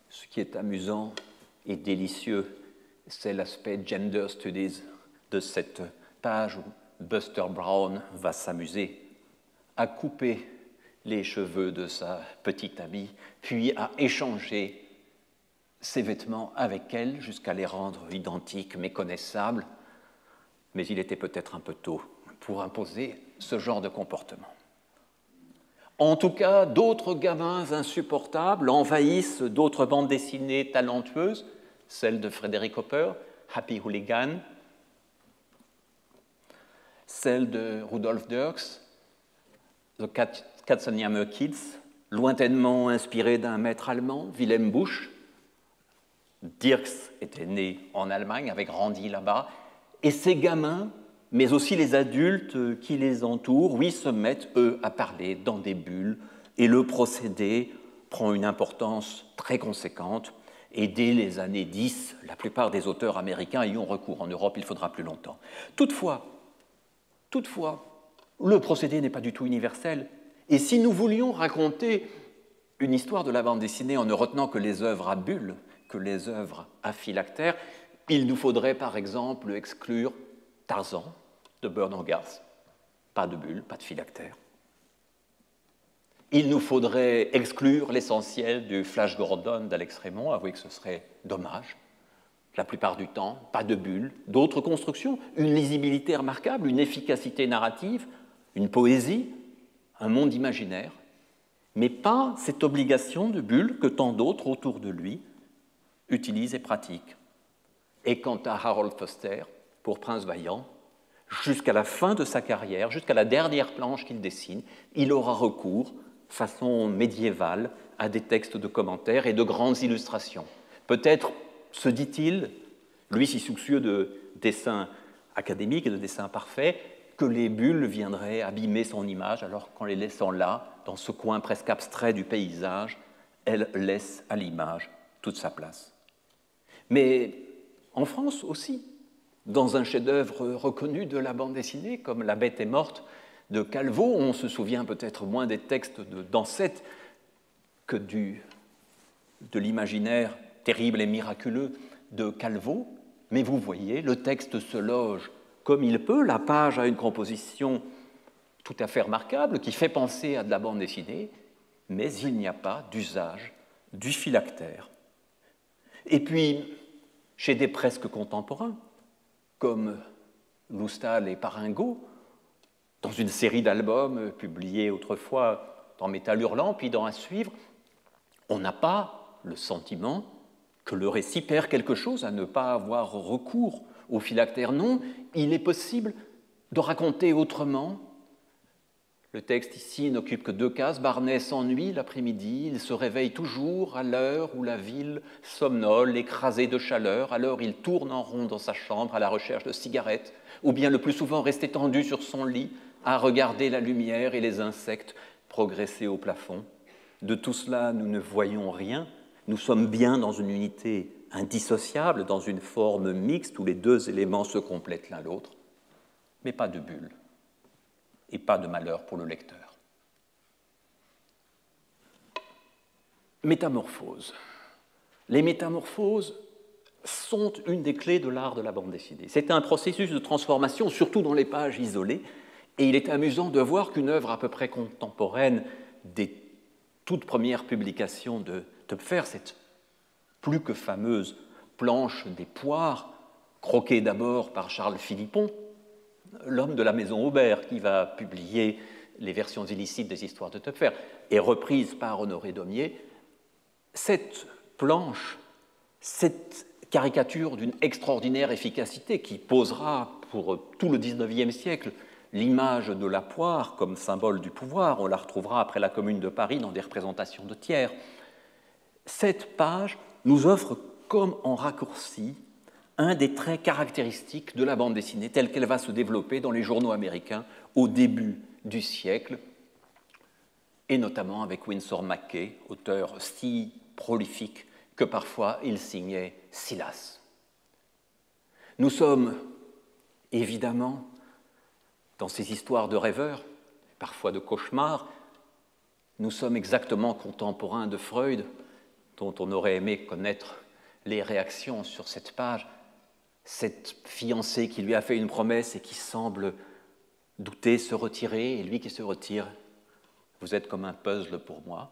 Ce qui est amusant et délicieux, c'est l'aspect gender studies de cette page où Buster Brown va s'amuser à couper les cheveux de sa petite amie, puis à échanger ses vêtements avec elle jusqu'à les rendre identiques, méconnaissables, mais il était peut-être un peu tôt pour imposer ce genre de comportement. En tout cas, d'autres gamins insupportables envahissent d'autres bandes dessinées talentueuses, celle de Frédéric Hopper, Happy Hooligan, celle de Rudolf Dirks, The Katzenjammer Kids, lointainement inspiré d'un maître allemand, Wilhelm Busch. Dirks était né en Allemagne, avait grandi là-bas, et ces gamins, mais aussi les adultes qui les entourent, oui, se mettent, eux, à parler dans des bulles, et le procédé prend une importance très conséquente, et dès les années 10, la plupart des auteurs américains y ont recours. En Europe, il faudra plus longtemps. Toutefois, le procédé n'est pas du tout universel, et si nous voulions raconter une histoire de la bande dessinée en ne retenant que les œuvres à bulles, que les œuvres à phylactères, il nous faudrait par exemple exclure Tarzan de Bernard Garth, pas de bulles, pas de phylactères. Il nous faudrait exclure l'essentiel du Flash Gordon d'Alex Raymond, avouez que ce serait dommage. La plupart du temps, pas de bulles, d'autres constructions, une lisibilité remarquable, une efficacité narrative, une poésie, un monde imaginaire, mais pas cette obligation de bulles que tant d'autres autour de lui utilisent et pratiquent. Et quant à Harold Foster, pour Prince Vaillant, jusqu'à la fin de sa carrière, jusqu'à la dernière planche qu'il dessine, il aura recours, façon médiévale, à des textes de commentaires et de grandes illustrations. Peut-être se dit-il, lui si soucieux de dessin académique et de dessin parfait, que les bulles viendraient abîmer son image, alors qu'en les laissant là, dans ce coin presque abstrait du paysage, elle laisse à l'image toute sa place. Mais en France aussi, dans un chef-d'œuvre reconnu de la bande dessinée, comme La Bête est morte de Calvo, on se souvient peut-être moins des textes d'Ancette que de l'imaginaire terrible et miraculeux de Calvo, mais vous voyez, le texte se loge comme il peut, la page a une composition tout à fait remarquable qui fait penser à de la bande dessinée, mais il n'y a pas d'usage du phylactère. Et puis, chez des presque contemporains, comme Loustal et Paringot, dans une série d'albums publiés autrefois dans Métal Hurlant, puis dans À suivre, on n'a pas le sentiment que le récit perd quelque chose à ne pas avoir recours au phylactère. Non, il est possible de raconter autrement. Le texte ici n'occupe que 2 cases. Barnet s'ennuie l'après-midi, il se réveille toujours à l'heure où la ville somnole, écrasée de chaleur. Alors il tourne en rond dans sa chambre à la recherche de cigarettes, ou bien le plus souvent reste étendu sur son lit à regarder la lumière et les insectes progresser au plafond. De tout cela, nous ne voyons rien. Nous sommes bien dans une unité indissociable, dans une forme mixte où les 2 éléments se complètent l'un l'autre, mais pas de bulle et pas de malheur pour le lecteur. Métamorphose. Les métamorphoses sont une des clés de l'art de la bande dessinée. C'est un processus de transformation, surtout dans les pages isolées, et il est amusant de voir qu'une œuvre à peu près contemporaine des toutes premières publications de Töpffer, cette plus que fameuse planche des poires, croquée d'abord par Charles Philippon, l'homme de la maison Aubert, qui va publier les versions illicites des histoires de Töpffer, et reprise par Honoré Daumier. Cette planche, cette caricature d'une extraordinaire efficacité qui posera pour tout le XIXe siècle l'image de la poire comme symbole du pouvoir, on la retrouvera après la Commune de Paris dans des représentations de Thiers. Cette page nous offre comme en raccourci un des traits caractéristiques de la bande dessinée telle qu'elle va se développer dans les journaux américains au début du siècle, et notamment avec Winsor McCay, auteur si prolifique que parfois il signait Silas. Nous sommes Évidemment, dans ces histoires de rêveurs, parfois de cauchemars, nous sommes exactement contemporains de Freud, dont on aurait aimé connaître les réactions sur cette page, cette fiancée qui lui a fait une promesse et qui semble douter, se retirer, et lui qui se retire. Vous êtes comme un puzzle pour moi,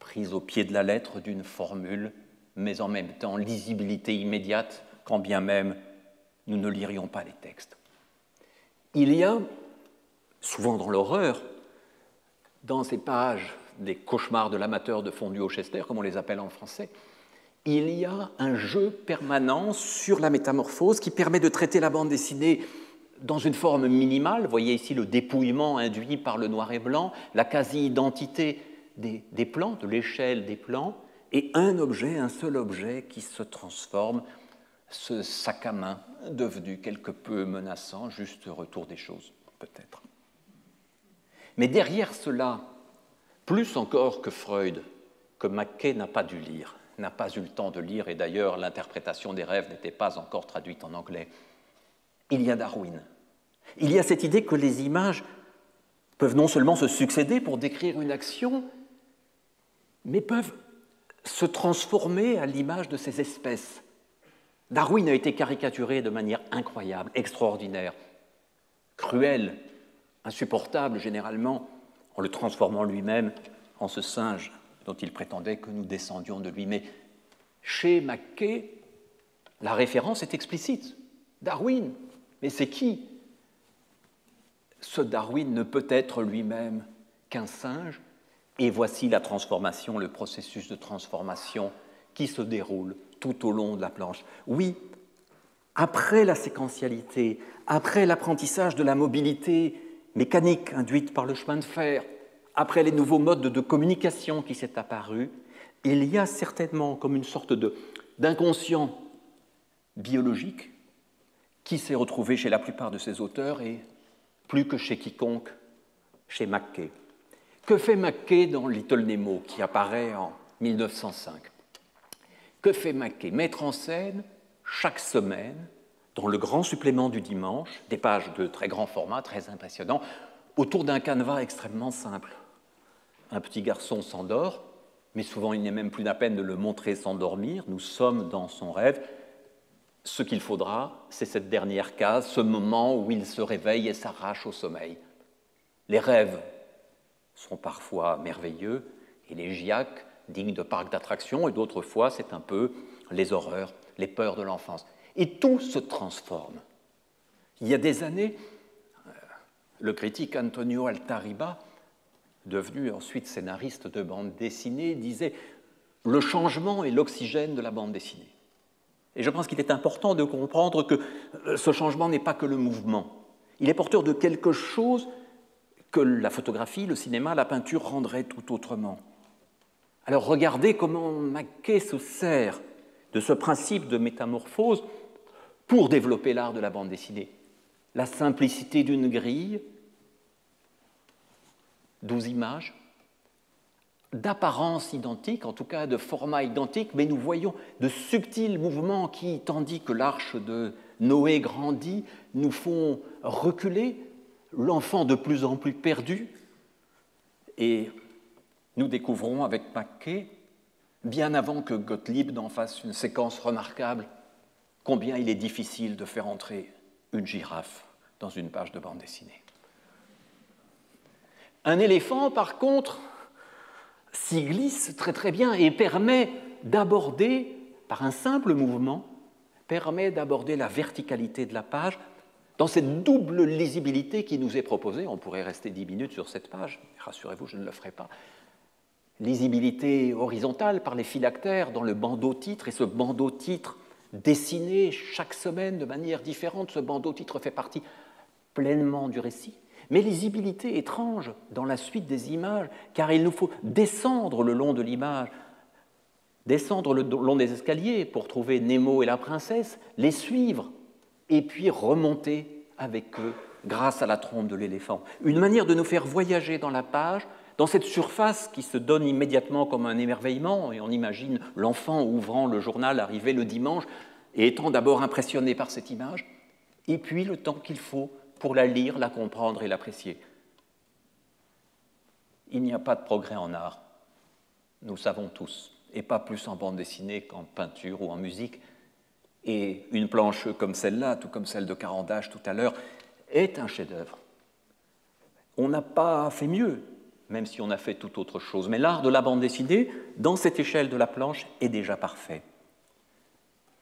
prise au pied de la lettre d'une formule, mais en même temps lisibilité immédiate, quand bien même nous ne lirions pas les textes. Il y a, souvent dans l'horreur, dans ces pages des cauchemars de l'amateur de fondue au Chester, comme on les appelle en français, il y a un jeu permanent sur la métamorphose qui permet de traiter la bande dessinée dans une forme minimale. Vous voyez ici le dépouillement induit par le noir et blanc, la quasi-identité des plans, de l'échelle des plans, et un seul objet qui se transforme, ce sac à main devenu quelque peu menaçant, juste retour des choses, peut-être. Mais derrière cela, plus encore que Freud, que Mackay n'a pas dû lire, n'a pas eu le temps de lire, et d'ailleurs l'interprétation des rêves n'était pas encore traduite en anglais, il y a Darwin. Il y a cette idée que les images peuvent non seulement se succéder pour décrire une action, mais peuvent se transformer à l'image de ces espèces. Darwin a été caricaturé de manière incroyable, extraordinaire, cruelle, insupportable généralement, en le transformant lui-même en ce singe dont il prétendait que nous descendions de lui. Mais chez Mackay, la référence est explicite. Darwin, mais c'est qui? Ce Darwin ne peut être lui-même qu'un singe, et voici la transformation, le processus de transformation qui se déroule tout au long de la planche. Oui, après la séquentialité, après l'apprentissage de la mobilité mécanique induite par le chemin de fer, après les nouveaux modes de communication qui s'est apparu, il y a certainement comme une sorte d'inconscient biologique qui s'est retrouvé chez la plupart de ces auteurs et plus que chez quiconque, chez Mackay. Que fait Mackay dans Little Nemo, qui apparaît en 1905 ? Que fait Mackay ? Mettre en scène, chaque semaine, dans le grand supplément du dimanche, des pages de très grand format, très impressionnants, autour d'un canevas extrêmement simple. Un petit garçon s'endort, mais souvent il n'est même plus la peine de le montrer s'endormir, nous sommes dans son rêve. Ce qu'il faudra, c'est cette dernière case, ce moment où il se réveille et s'arrache au sommeil. Les rêves sont parfois merveilleux, élégiaques, dignes de parcs d'attractions, et d'autres fois, c'est un peu les horreurs, les peurs de l'enfance. Et tout se transforme. Il y a des années, le critique Antonio Altariba, devenu ensuite scénariste de bande dessinée, disait « Le changement est l'oxygène de la bande dessinée ». Et je pense qu'il est important de comprendre que ce changement n'est pas que le mouvement. Il est porteur de quelque chose que la photographie, le cinéma, la peinture rendraient tout autrement. Alors regardez comment Mackay se sert de ce principe de métamorphose pour développer l'art de la bande dessinée. La simplicité d'une grille, 12 images, d'apparence identique, en tout cas de format identique, mais nous voyons de subtils mouvements qui, tandis que l'arche de Noé grandit, nous font reculer, l'enfant de plus en plus perdu. Et nous découvrons avec Mackay, bien avant que Gottlieb n'en fasse une séquence remarquable, combien il est difficile de faire entrer une girafe dans une page de bande dessinée. Un éléphant, par contre, s'y glisse très très bien et permet d'aborder, par un simple mouvement, permet d'aborder la verticalité de la page dans cette double lisibilité qui nous est proposée. On pourrait rester 10 minutes sur cette page, rassurez-vous, je ne le ferai pas. Lisibilité horizontale par les phylactères dans le bandeau-titre, et ce bandeau-titre dessiné chaque semaine de manière différente. Ce bandeau-titre fait partie pleinement du récit. Mais lisibilité étrange dans la suite des images, car il nous faut descendre le long de l'image, descendre le long des escaliers pour trouver Nemo et la princesse, les suivre, et puis remonter avec eux grâce à la trompe de l'éléphant. Une manière de nous faire voyager dans la page, dans cette surface qui se donne immédiatement comme un émerveillement, et on imagine l'enfant ouvrant le journal arriver le dimanche et étant d'abord impressionné par cette image, et puis le temps qu'il faut pour la lire, la comprendre et l'apprécier. Il n'y a pas de progrès en art, nous le savons tous, et pas plus en bande dessinée qu'en peinture ou en musique. Et une planche comme celle-là, tout comme celle de Carandache tout à l'heure, est un chef-d'œuvre. On n'a pas fait mieux, même si on a fait toute autre chose. Mais l'art de la bande dessinée, dans cette échelle de la planche, est déjà parfait.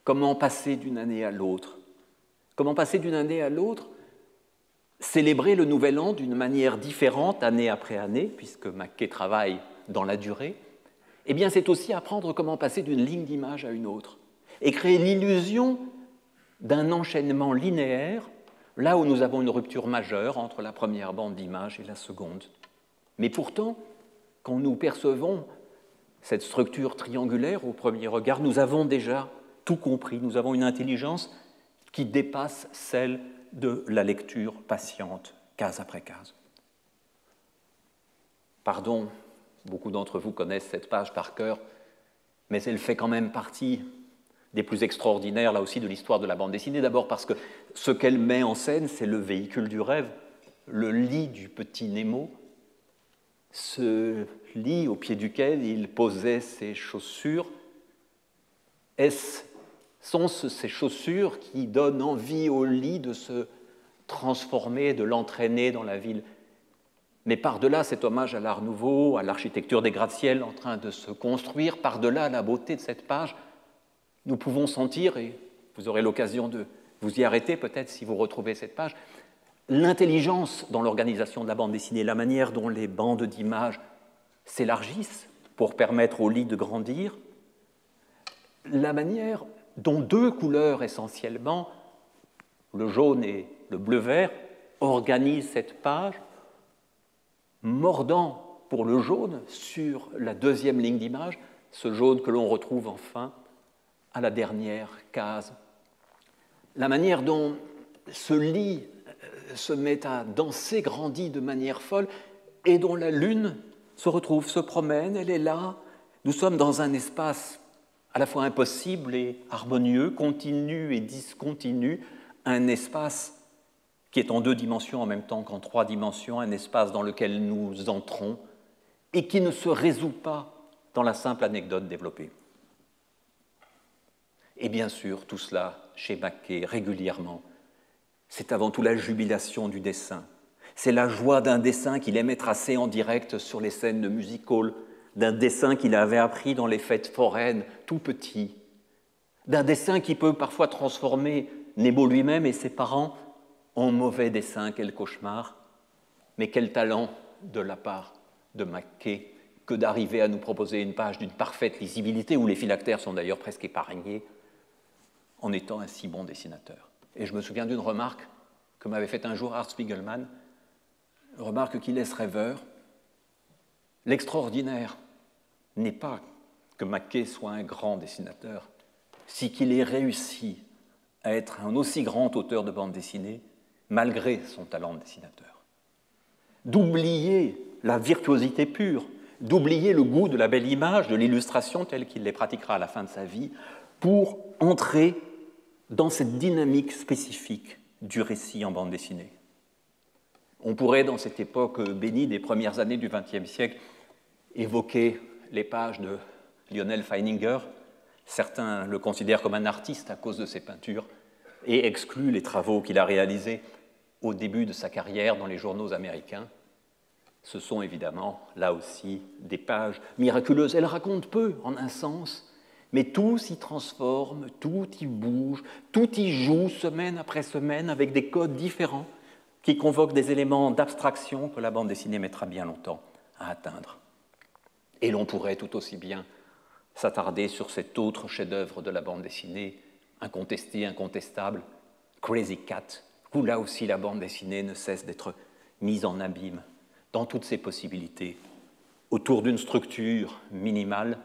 Comment passer d'une année à l'autre? Comment passer d'une année à l'autre? Célébrer le Nouvel An d'une manière différente, année après année, puisque Mackay travaille dans la durée, eh bien, c'est aussi apprendre comment passer d'une ligne d'image à une autre et créer l'illusion d'un enchaînement linéaire, là où nous avons une rupture majeure entre la première bande d'image et la seconde. Mais pourtant, quand nous percevons cette structure triangulaire au premier regard, nous avons déjà tout compris, nous avons une intelligence qui dépasse celle de la lecture patiente, case après case. Pardon, beaucoup d'entre vous connaissent cette page par cœur, mais elle fait quand même partie des plus extraordinaires, là aussi, de l'histoire de la bande dessinée. D'abord parce que ce qu'elle met en scène, c'est le véhicule du rêve, le lit du petit Nemo, ce lit au pied duquel il posait ses chaussures. Sont-ce ces chaussures qui donnent envie au lit de se transformer, de l'entraîner dans la ville? Mais par-delà cet hommage à l'art nouveau, à l'architecture des gratte-ciel en train de se construire, par-delà la beauté de cette page, nous pouvons sentir, et vous aurez l'occasion de vous y arrêter peut-être si vous retrouvez cette page, l'intelligence dans l'organisation de la bande dessinée, la manière dont les bandes d'images s'élargissent pour permettre au lit de grandir, la manière dont deux couleurs essentiellement, le jaune et le bleu-vert, organisent cette page, mordant pour le jaune sur la deuxième ligne d'image, ce jaune que l'on retrouve enfin à la dernière case. La manière dont ce lit se met à danser, grandit de manière folle, et dont la lune se retrouve, se promène, elle est là. Nous sommes dans un espace à la fois impossible et harmonieux, continu et discontinu, un espace qui est en deux dimensions en même temps qu'en trois dimensions, un espace dans lequel nous entrons et qui ne se résout pas dans la simple anecdote développée. Et bien sûr, tout cela, chez Mackay, régulièrement, c'est avant tout la jubilation du dessin. C'est la joie d'un dessin qu'il aimait tracer en direct sur les scènes de music-hall, d'un dessin qu'il avait appris dans les fêtes foraines, tout petit, d'un dessin qui peut parfois transformer Nemo lui-même et ses parents en mauvais dessin, quel cauchemar. Mais quel talent de la part de Mackay que d'arriver à nous proposer une page d'une parfaite lisibilité, où les phylactères sont d'ailleurs presque épargnés, en étant un si bon dessinateur. Et je me souviens d'une remarque que m'avait faite un jour Art Spiegelman, une remarque qui laisse rêveur. L'extraordinaire n'est pas que Mackay soit un grand dessinateur, si qu'il ait réussi à être un aussi grand auteur de bande dessinée, malgré son talent de dessinateur. D'oublier la virtuosité pure, d'oublier le goût de la belle image, de l'illustration telle qu'il les pratiquera à la fin de sa vie, pour entrer dans cette dynamique spécifique du récit en bande dessinée. On pourrait, dans cette époque bénie des premières années du XXe siècle, évoquer les pages de Lionel Feininger. Certains le considèrent comme un artiste à cause de ses peintures et excluent les travaux qu'il a réalisés au début de sa carrière dans les journaux américains. Ce sont évidemment, là aussi, des pages miraculeuses. Elles racontent peu, en un sens, mais tout s'y transforme, tout y bouge, tout y joue semaine après semaine avec des codes différents qui convoquent des éléments d'abstraction que la bande dessinée mettra bien longtemps à atteindre. Et l'on pourrait tout aussi bien s'attarder sur cet autre chef-d'œuvre de la bande dessinée, incontesté, incontestable, Crazy Cat, où là aussi la bande dessinée ne cesse d'être mise en abîme dans toutes ses possibilités, autour d'une structure minimale,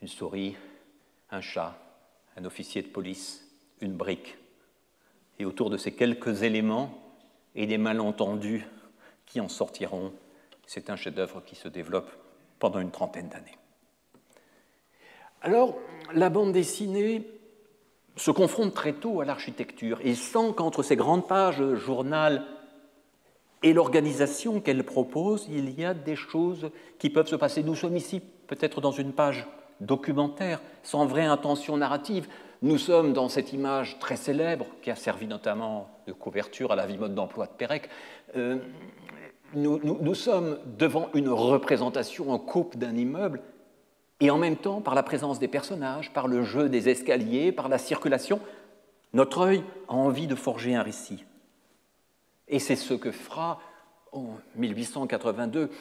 une souris, un chat, un officier de police, une brique. Et autour de ces quelques éléments et des malentendus qui en sortiront, c'est un chef-d'œuvre qui se développe pendant une trentaine d'années. Alors, la bande dessinée se confronte très tôt à l'architecture et sent qu'entre ces grandes pages journal et l'organisation qu'elle propose, il y a des choses qui peuvent se passer. Nous sommes ici peut-être dans une page documentaire, sans vraie intention narrative. Nous sommes dans cette image très célèbre, qui a servi notamment de couverture à la vie mode d'emploi de Pérec. Nous sommes devant une représentation en coupe d'un immeuble, et en même temps, par la présence des personnages, par le jeu des escaliers, par la circulation, notre œil a envie de forger un récit. Et c'est ce que fera en 1882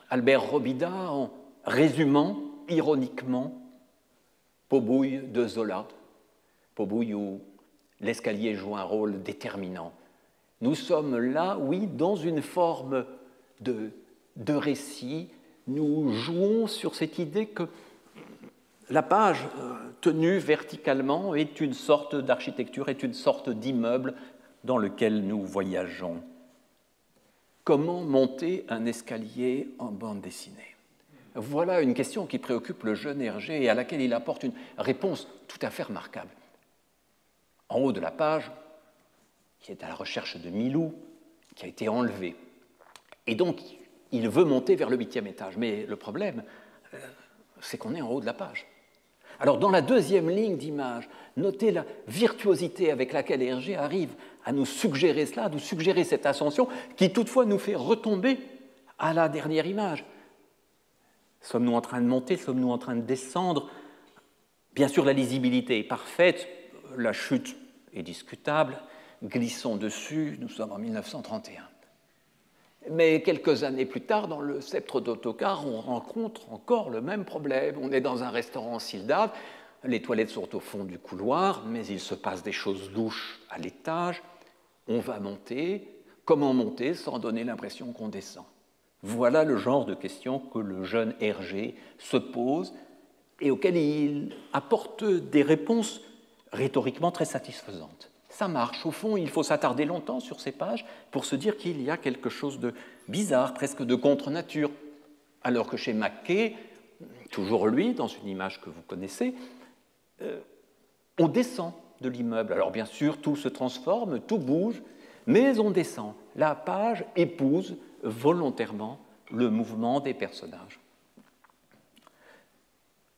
Albert Robida en résumant ironiquement Pobouille de Zola, Pobouille où l'escalier joue un rôle déterminant. Nous sommes là, oui, dans une forme de récit. Nous jouons sur cette idée que la page tenue verticalement est une sorte d'architecture, est une sorte d'immeuble dans lequel nous voyageons. Comment monter un escalier en bande dessinée? Voilà une question qui préoccupe le jeune Hergé et à laquelle il apporte une réponse tout à fait remarquable. En haut de la page, qui est à la recherche de Milou, qui a été enlevé. Et donc, il veut monter vers le 8e étage. Mais le problème, c'est qu'on est en haut de la page. Alors, dans la deuxième ligne d'image, notez la virtuosité avec laquelle Hergé arrive à nous suggérer cela, à nous suggérer cette ascension, qui toutefois nous fait retomber à la dernière image. Sommes-nous en train de monter? Sommes-nous en train de descendre? Bien sûr, la lisibilité est parfaite, la chute est discutable, glissons dessus, nous sommes en 1931. Mais quelques années plus tard, dans le Sceptre d'autocar, on rencontre encore le même problème. On est dans un restaurant Sildave, les toilettes sont au fond du couloir, mais il se passe des choses louches à l'étage. On va monter. Comment monter sans donner l'impression qu'on descend? Voilà le genre de questions que le jeune Hergé se pose et auxquelles il apporte des réponses rhétoriquement très satisfaisantes. Ça marche. Au fond, il faut s'attarder longtemps sur ces pages pour se dire qu'il y a quelque chose de bizarre, presque de contre-nature. Alors que chez Mackay, toujours lui, dans une image que vous connaissez, on descend de l'immeuble. Alors bien sûr, tout se transforme, tout bouge, mais on descend. La page épouse volontairement le mouvement des personnages.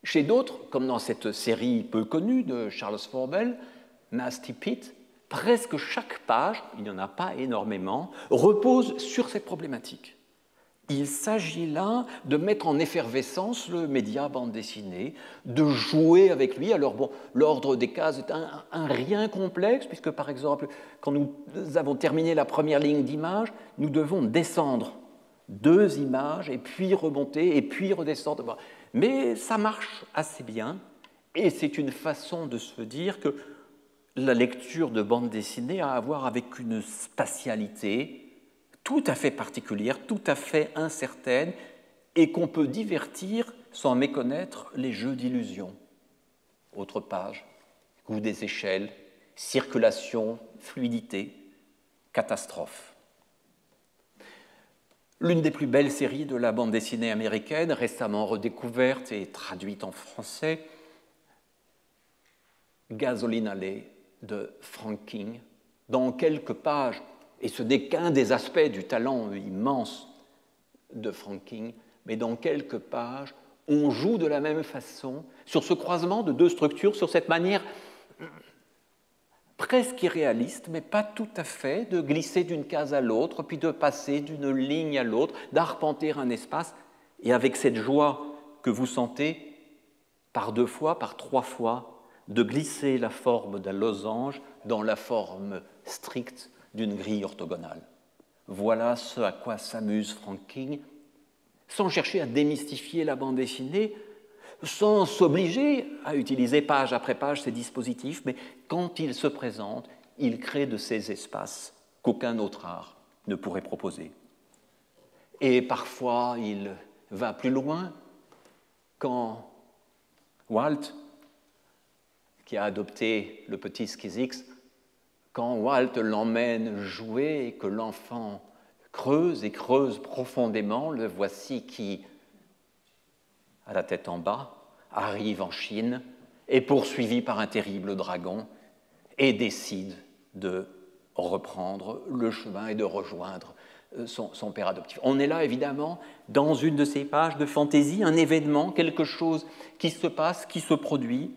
Chez d'autres, comme dans cette série peu connue de Charles Forbel, Nasty Pete, presque chaque page, il n'y en a pas énormément, repose sur cette problématique. Il s'agit là de mettre en effervescence le média bande dessinée, de jouer avec lui. Alors bon, l'ordre des cases est un rien complexe, puisque par exemple, quand nous avons terminé la première ligne d'image, nous devons descendre 2 images, et puis remonter, et puis redescendre. Mais ça marche assez bien, et c'est une façon de se dire que la lecture de bande dessinée a à voir avec une spatialité tout à fait particulière, tout à fait incertaine, et qu'on peut divertir sans méconnaître les jeux d'illusion. Autre page, goût des échelles, circulation, fluidité, catastrophe. L'une des plus belles séries de la bande dessinée américaine, récemment redécouverte et traduite en français, Gasoline Alley de Frank King, dans quelques pages, et ce n'est qu'un des aspects du talent immense de Frank King, mais dans quelques pages, on joue de la même façon sur ce croisement de 2 structures, sur cette manière presque irréaliste, mais pas tout à fait, de glisser d'une case à l'autre, puis de passer d'une ligne à l'autre, d'arpenter un espace, et avec cette joie que vous sentez par 2 fois, par 3 fois, de glisser la forme d'un losange dans la forme stricte d'une grille orthogonale. Voilà ce à quoi s'amuse Frank King, sans chercher à démystifier la bande dessinée, sans s'obliger à utiliser page après page ces dispositifs, mais quand il se présente, il crée de ces espaces qu'aucun autre art ne pourrait proposer. Et parfois, il va plus loin quand Walt, qui a adopté le petit Skizix, quand Walt l'emmène jouer et que l'enfant creuse et creuse profondément, le voici qui, à la tête en bas, arrive en Chine est poursuivi par un terrible dragon et décide de reprendre le chemin et de rejoindre son père adoptif. On est là, évidemment, dans une de ces pages de fantaisie, un événement, quelque chose qui se passe, qui se produit.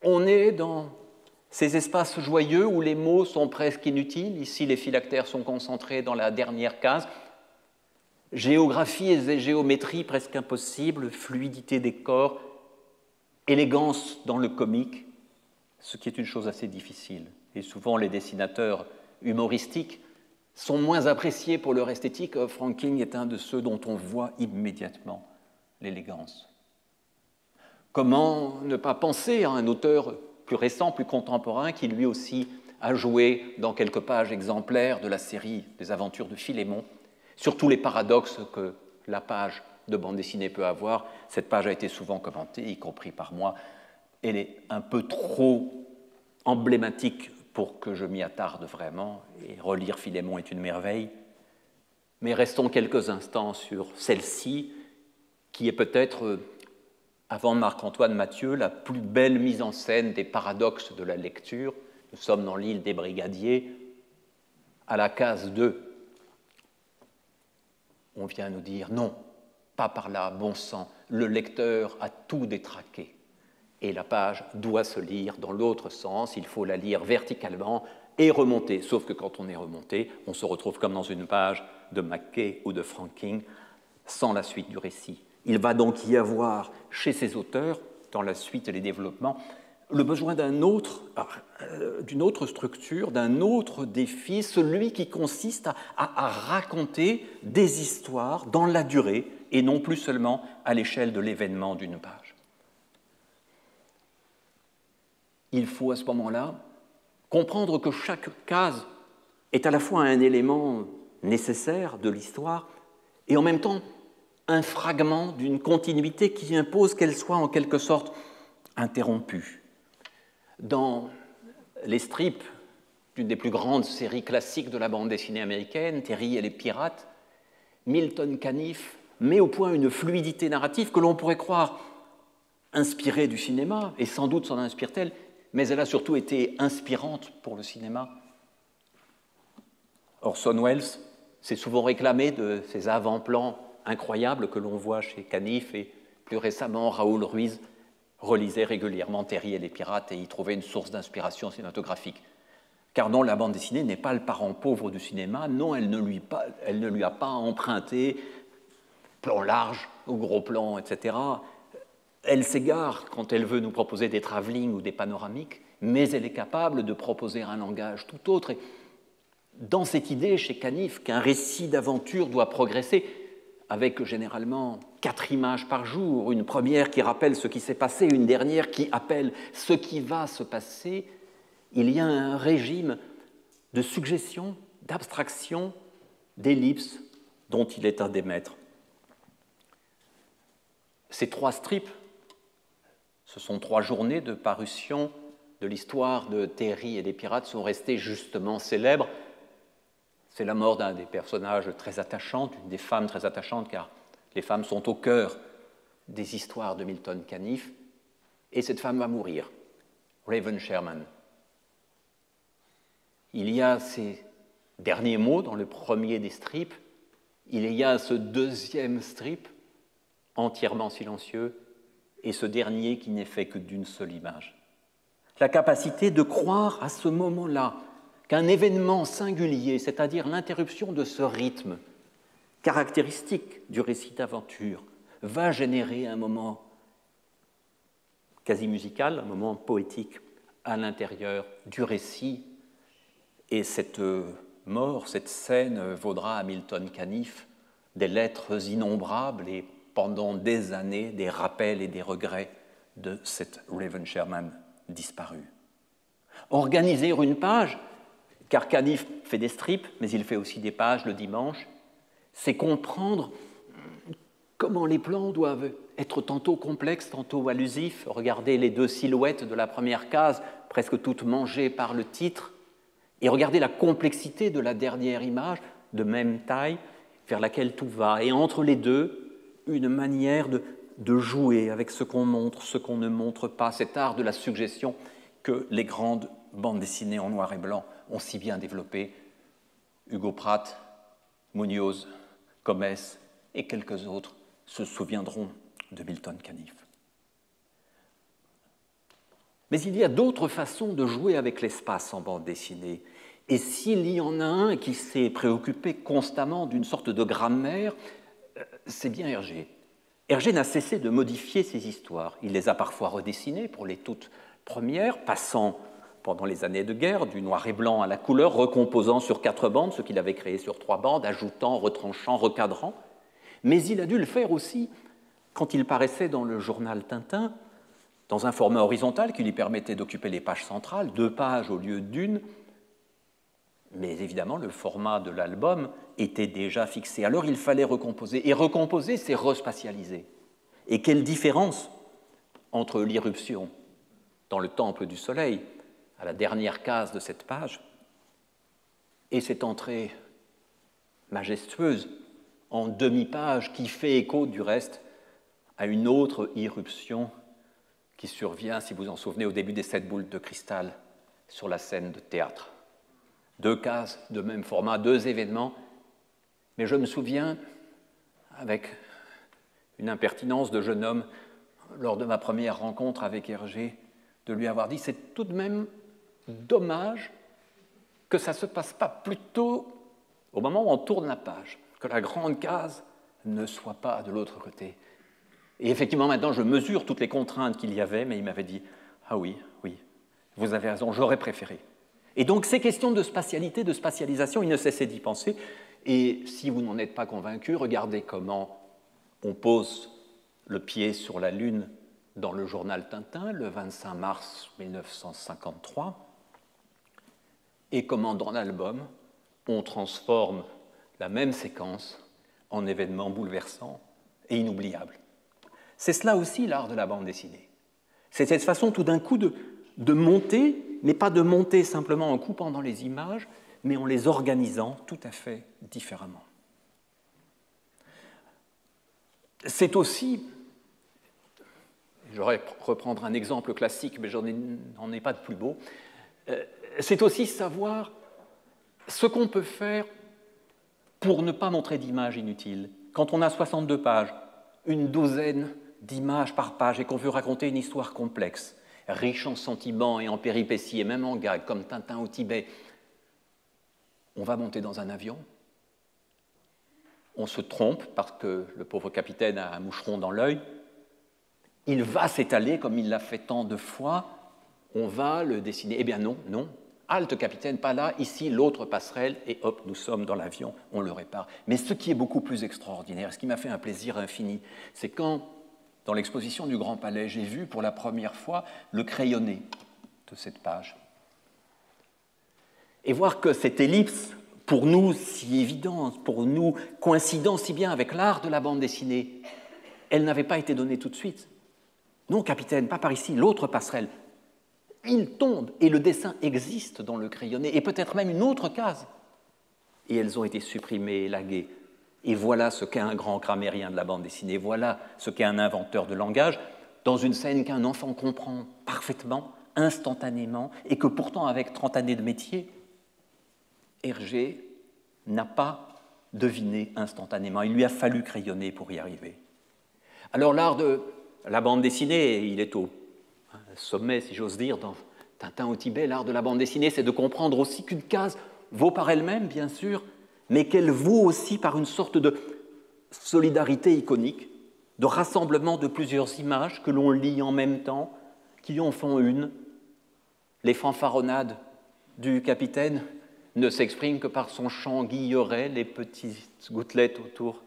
On est dans ces espaces joyeux où les mots sont presque inutiles. Ici, les phylactères sont concentrés dans la dernière case. Géographie et géométrie presque impossibles, fluidité des corps, élégance dans le comique, ce qui est une chose assez difficile. Et souvent, les dessinateurs humoristiques sont moins appréciés pour leur esthétique. Frank King est un de ceux dont on voit immédiatement l'élégance. Comment ne pas penser à un auteur plus récent, plus contemporain, qui lui aussi a joué dans quelques pages exemplaires de la série des aventures de Philémon, sur tous les paradoxes que la page de bande dessinée peut avoir. Cette page a été souvent commentée, y compris par moi. Elle est un peu trop emblématique pour que je m'y attarde vraiment, et relire Philémon est une merveille. Mais restons quelques instants sur celle-ci, qui est peut-être, avant Marc-Antoine Mathieu, la plus belle mise en scène des paradoxes de la lecture. Nous sommes dans l'île des Brigadiers, à la case 2. On vient nous dire non, pas par là, bon sang, le lecteur a tout détraqué. Et la page doit se lire dans l'autre sens, il faut la lire verticalement et remonter. Sauf que quand on est remonté, on se retrouve comme dans une page de McKay ou de Frank King, sans la suite du récit. Il va donc y avoir chez ces auteurs, dans la suite et les développements, le besoin d'une autre structure, d'un autre défi, celui qui consiste à raconter des histoires dans la durée et non plus seulement à l'échelle de l'événement d'une page. Il faut à ce moment-là comprendre que chaque case est à la fois un élément nécessaire de l'histoire et en même temps un fragment d'une continuité qui impose qu'elle soit en quelque sorte interrompue. Dans les strips d'une des plus grandes séries classiques de la bande dessinée américaine, Terry et les pirates, Milton Caniff met au point une fluidité narrative que l'on pourrait croire inspirée du cinéma, et sans doute s'en inspire-t-elle, mais elle a surtout été inspirante pour le cinéma. Orson Welles s'est souvent réclamé de ces avant-plans incroyables que l'on voit chez Caniff, et plus récemment, Raoul Ruiz relisait régulièrement Terry et les pirates et y trouvait une source d'inspiration cinématographique. Car non, la bande dessinée n'est pas le parent pauvre du cinéma, non, elle ne lui a pas emprunté plan large ou gros plan, etc. Elle s'égare quand elle veut nous proposer des travelling ou des panoramiques, mais elle est capable de proposer un langage tout autre. Et dans cette idée chez Caniff qu'un récit d'aventure doit progresser, avec généralement 4 images par jour, une première qui rappelle ce qui s'est passé, une dernière qui appelle ce qui va se passer, il y a un régime de suggestion, d'abstraction, d'ellipse dont il est un des maîtres. Ces 3 strips, ce sont 3 journées de parution de l'histoire de Terry et des pirates, sont restées justement célèbres. C'est la mort d'un des personnages très attachants, d'une des femmes très attachantes, car les femmes sont au cœur des histoires de Milton Caniff, et cette femme va mourir, Raven Sherman. Il y a ces derniers mots dans le premier des strips, il y a ce deuxième strip, entièrement silencieux, et ce dernier qui n'est fait que d'une seule image. La capacité de croire à ce moment-là qu'un événement singulier, c'est-à-dire l'interruption de ce rythme caractéristique du récit d'aventure, va générer un moment quasi musical, un moment poétique à l'intérieur du récit. Et cette mort, cette scène vaudra à Milton Caniff des lettres innombrables et pendant des années des rappels et des regrets de cette Raven Sherman disparue. Organiser une page, car Caniff fait des strips, mais il fait aussi des pages le dimanche, c'est comprendre comment les plans doivent être tantôt complexes, tantôt allusifs. Regardez les 2 silhouettes de la première case, presque toutes mangées par le titre, et regardez la complexité de la dernière image, de même taille, vers laquelle tout va. Et entre les deux, une manière de jouer avec ce qu'on montre, ce qu'on ne montre pas, cet art de la suggestion que les grandes bandes dessinées en noir et blanc ont si bien développé. Hugo Pratt, Munoz, Comes et quelques autres se souviendront de Milton Caniff. Mais il y a d'autres façons de jouer avec l'espace en bande dessinée. Et s'il y en a un qui s'est préoccupé constamment d'une sorte de grammaire, c'est bien Hergé. Hergé n'a cessé de modifier ses histoires. Il les a parfois redessinées pour les toutes premières, passant pendant les années de guerre du noir et blanc à la couleur, recomposant sur 4 bandes ce qu'il avait créé sur 3 bandes, ajoutant, retranchant, recadrant. Mais il a dû le faire aussi quand il paraissait dans le journal Tintin, dans un format horizontal qui lui permettait d'occuper les pages centrales, 2 pages au lieu d'1. Mais évidemment, le format de l'album était déjà fixé. Alors il fallait recomposer. Et recomposer, c'est respatialiser. Et quelle différence entre l'irruption dans le Temple du Soleil, à la dernière case de cette page, et cette entrée majestueuse en demi-page qui fait écho du reste à une autre irruption qui survient, si vous en souvenez, au début des 7 boules de cristal sur la scène de théâtre. 2 cases de même format, 2 événements, mais je me souviens, avec une impertinence de jeune homme, lors de ma première rencontre avec Hergé, de lui avoir dit « c'est tout de même dommage que ça ne se passe pas plutôt au moment où on tourne la page, que la grande case ne soit pas de l'autre côté. » Et effectivement, maintenant, je mesure toutes les contraintes qu'il y avait, mais il m'avait dit « ah oui, oui, vous avez raison, j'aurais préféré. » Et donc, ces questions de spatialité, de spatialisation, il ne cessait d'y penser. Et si vous n'en êtes pas convaincu, regardez comment on pose le pied sur la Lune dans le journal Tintin, le 25 mars 1953, et comment dans l'album, on transforme la même séquence en événements bouleversants et inoubliables. C'est cela aussi l'art de la bande dessinée. C'est cette façon tout d'un coup de monter, mais pas de monter simplement en coupant dans les images, mais en les organisant tout à fait différemment. C'est aussi, j'aurais reprendre un exemple classique, mais j'en ai pas de plus beau, c'est aussi savoir ce qu'on peut faire pour ne pas montrer d'images inutiles. Quand on a 62 pages, une douzaine d'images par page et qu'on veut raconter une histoire complexe, riche en sentiments et en péripéties et même en gags, comme Tintin au Tibet, on va monter dans un avion, on se trompe parce que le pauvre capitaine a un moucheron dans l'œil, il va s'étaler comme il l'a fait tant de fois, on va le dessiner. Eh bien non, non, halte capitaine, pas là, ici l'autre passerelle, et hop, nous sommes dans l'avion, on le répare. Mais ce qui est beaucoup plus extraordinaire, ce qui m'a fait un plaisir infini, c'est quand, dans l'exposition du Grand Palais, j'ai vu pour la première fois le crayonné de cette page. Et voir que cette ellipse, pour nous si évidente, pour nous coïncidant si bien avec l'art de la bande dessinée, elle n'avait pas été donnée tout de suite. Non, capitaine, pas par ici, l'autre passerelle. Il tombe et le dessin existe dans le crayonné, et peut-être même une autre case. Et elles ont été supprimées, élaguées. Et voilà ce qu'est un grand grammairien de la bande dessinée, voilà ce qu'est un inventeur de langage, dans une scène qu'un enfant comprend parfaitement, instantanément, et que pourtant, avec 30 années de métier, Hergé n'a pas deviné instantanément. Il lui a fallu crayonner pour y arriver. Alors l'art de la bande dessinée, il est au sommet, si j'ose dire, dans Tintin au Tibet, l'art de la bande dessinée, c'est de comprendre aussi qu'une case vaut par elle-même, bien sûr, mais qu'elle vaut aussi par une sorte de solidarité iconique, de rassemblement de plusieurs images que l'on lit en même temps, qui en font une. Les fanfaronnades du capitaine ne s'expriment que par son chant guilleret, les petites gouttelettes autour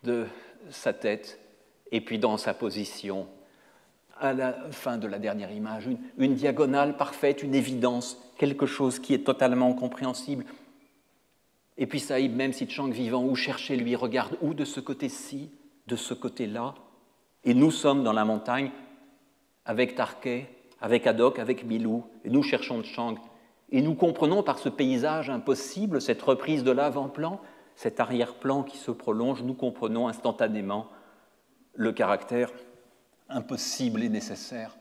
de sa tête, et puis dans sa position, à la fin de la dernière image, une diagonale parfaite, une évidence, quelque chose qui est totalement compréhensible. Et puis Saïd, même si Chang vivant, où chercher lui, regarde où de ce côté-ci, de ce côté-là, et nous sommes dans la montagne avec Tarquet, avec Haddock, avec Milou, et nous cherchons Chang. Et nous comprenons par ce paysage impossible, cette reprise de l'avant-plan, cet arrière-plan qui se prolonge, nous comprenons instantanément le caractère impossible et nécessaire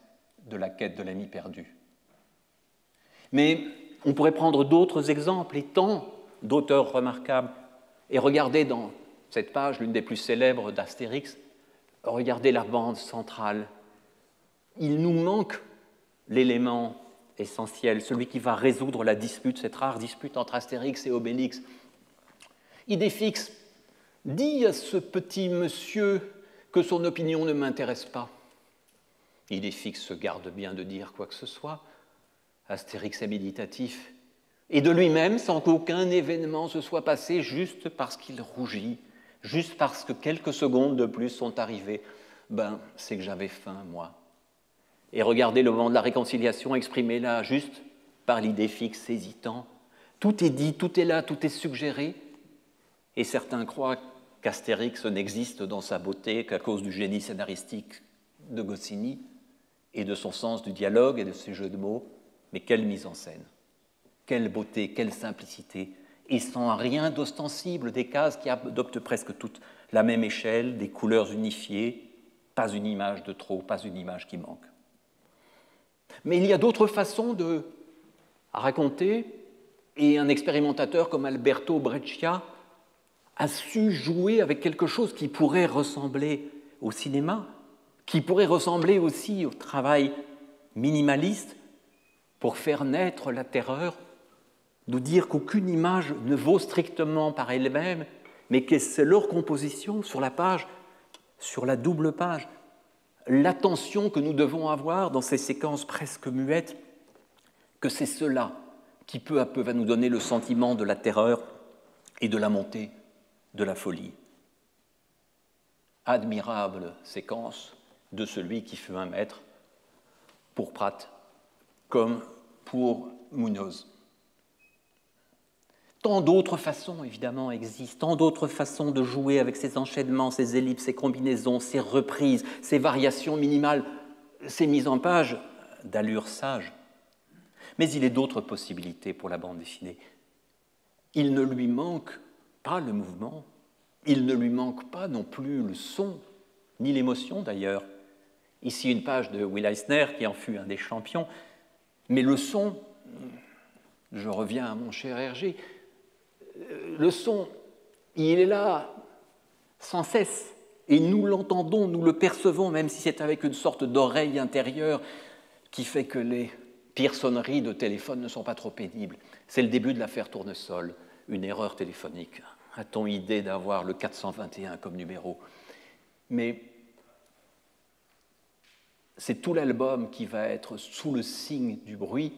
de la quête de l'ami perdu. Mais on pourrait prendre d'autres exemples et tant d'auteurs remarquables. Et regardez dans cette page, l'une des plus célèbres d'Astérix, regardez la bande centrale. Il nous manque l'élément essentiel, celui qui va résoudre la dispute, cette rare dispute entre Astérix et Obélix. Idéfix dit à ce petit monsieur que son opinion ne m'intéresse pas. Idéfix se garde bien de dire quoi que ce soit. Astérix est méditatif, et de lui-même, sans qu'aucun événement se soit passé, juste parce qu'il rougit, juste parce que quelques secondes de plus sont arrivées. C'est que j'avais faim, moi. Et regardez le moment de la réconciliation exprimé là, juste par l'idée fixe, hésitant. Tout est dit, tout est là, tout est suggéré, et certains croient qu'Astérix n'existe dans sa beauté qu'à cause du génie scénaristique de Goscinny et de son sens du dialogue et de ses jeux de mots. Mais quelle mise en scène, quelle beauté, quelle simplicité, et sans rien d'ostensible, des cases qui adoptent presque toutes la même échelle, des couleurs unifiées, pas une image de trop, pas une image qui manque. Mais il y a d'autres façons de raconter, et un expérimentateur comme Alberto Breccia a su jouer avec quelque chose qui pourrait ressembler au cinéma, qui pourrait ressembler aussi au travail minimaliste, pour faire naître la terreur, nous dire qu'aucune image ne vaut strictement par elle-même, mais que c'est leur composition sur la page, sur la double page, l'attention que nous devons avoir dans ces séquences presque muettes, que c'est cela qui peu à peu va nous donner le sentiment de la terreur et de la montée de la folie. Admirable séquence de celui qui fut un maître pour Prat comme pour Munoz. Tant d'autres façons, évidemment, existent, tant d'autres façons de jouer avec ces enchaînements, ces ellipses, ces combinaisons, ces reprises, ces variations minimales, ces mises en page d'allure sage. Mais il est d'autres possibilités pour la bande dessinée. Il ne lui manque pas le mouvement, il ne lui manque pas non plus le son, ni l'émotion d'ailleurs. Ici, une page de Will Eisner, qui en fut un des champions. Mais le son, je reviens à mon cher Hergé, le son, il est là sans cesse, et nous l'entendons, nous le percevons, même si c'est avec une sorte d'oreille intérieure qui fait que les pires sonneries de téléphone ne sont pas trop pénibles. C'est le début de l'affaire Tournesol, une erreur téléphonique. A-t-on idée d'avoir le 421 comme numéro? Mais c'est tout l'album qui va être sous le signe du bruit.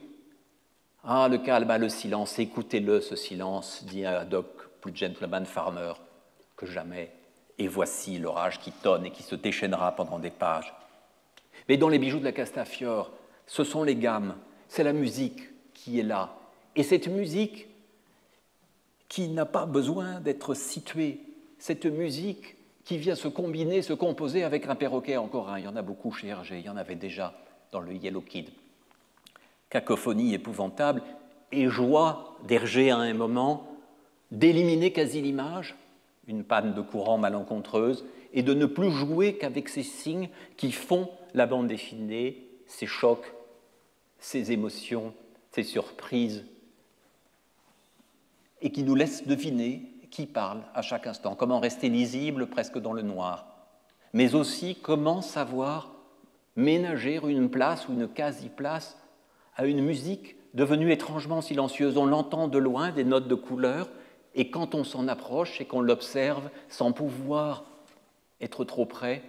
Ah, le calme, le silence, écoutez-le, ce silence, dit Haddock, plus gentleman farmer que jamais. Et voici l'orage qui tonne et qui se déchaînera pendant des pages. Mais dans les bijoux de la Castafiore, ce sont les gammes, c'est la musique qui est là. Et cette musique qui n'a pas besoin d'être située, cette musique qui vient se combiner, se composer avec un perroquet, encore un, il y en a beaucoup chez Hergé, il y en avait déjà dans le Yellow Kid. Cacophonie épouvantable et joie d'Hergé à un moment d'éliminer quasi l'image, une panne de courant malencontreuse, et de ne plus jouer qu'avec ces signes qui font la bande dessinée, ces chocs, ces émotions, ces surprises, et qui nous laissent deviner qui parle à chaque instant, comment rester lisible presque dans le noir, mais aussi comment savoir ménager une place ou une quasi-place à une musique devenue étrangement silencieuse. On l'entend de loin, des notes de couleur, et quand on s'en approche et qu'on l'observe sans pouvoir être trop près,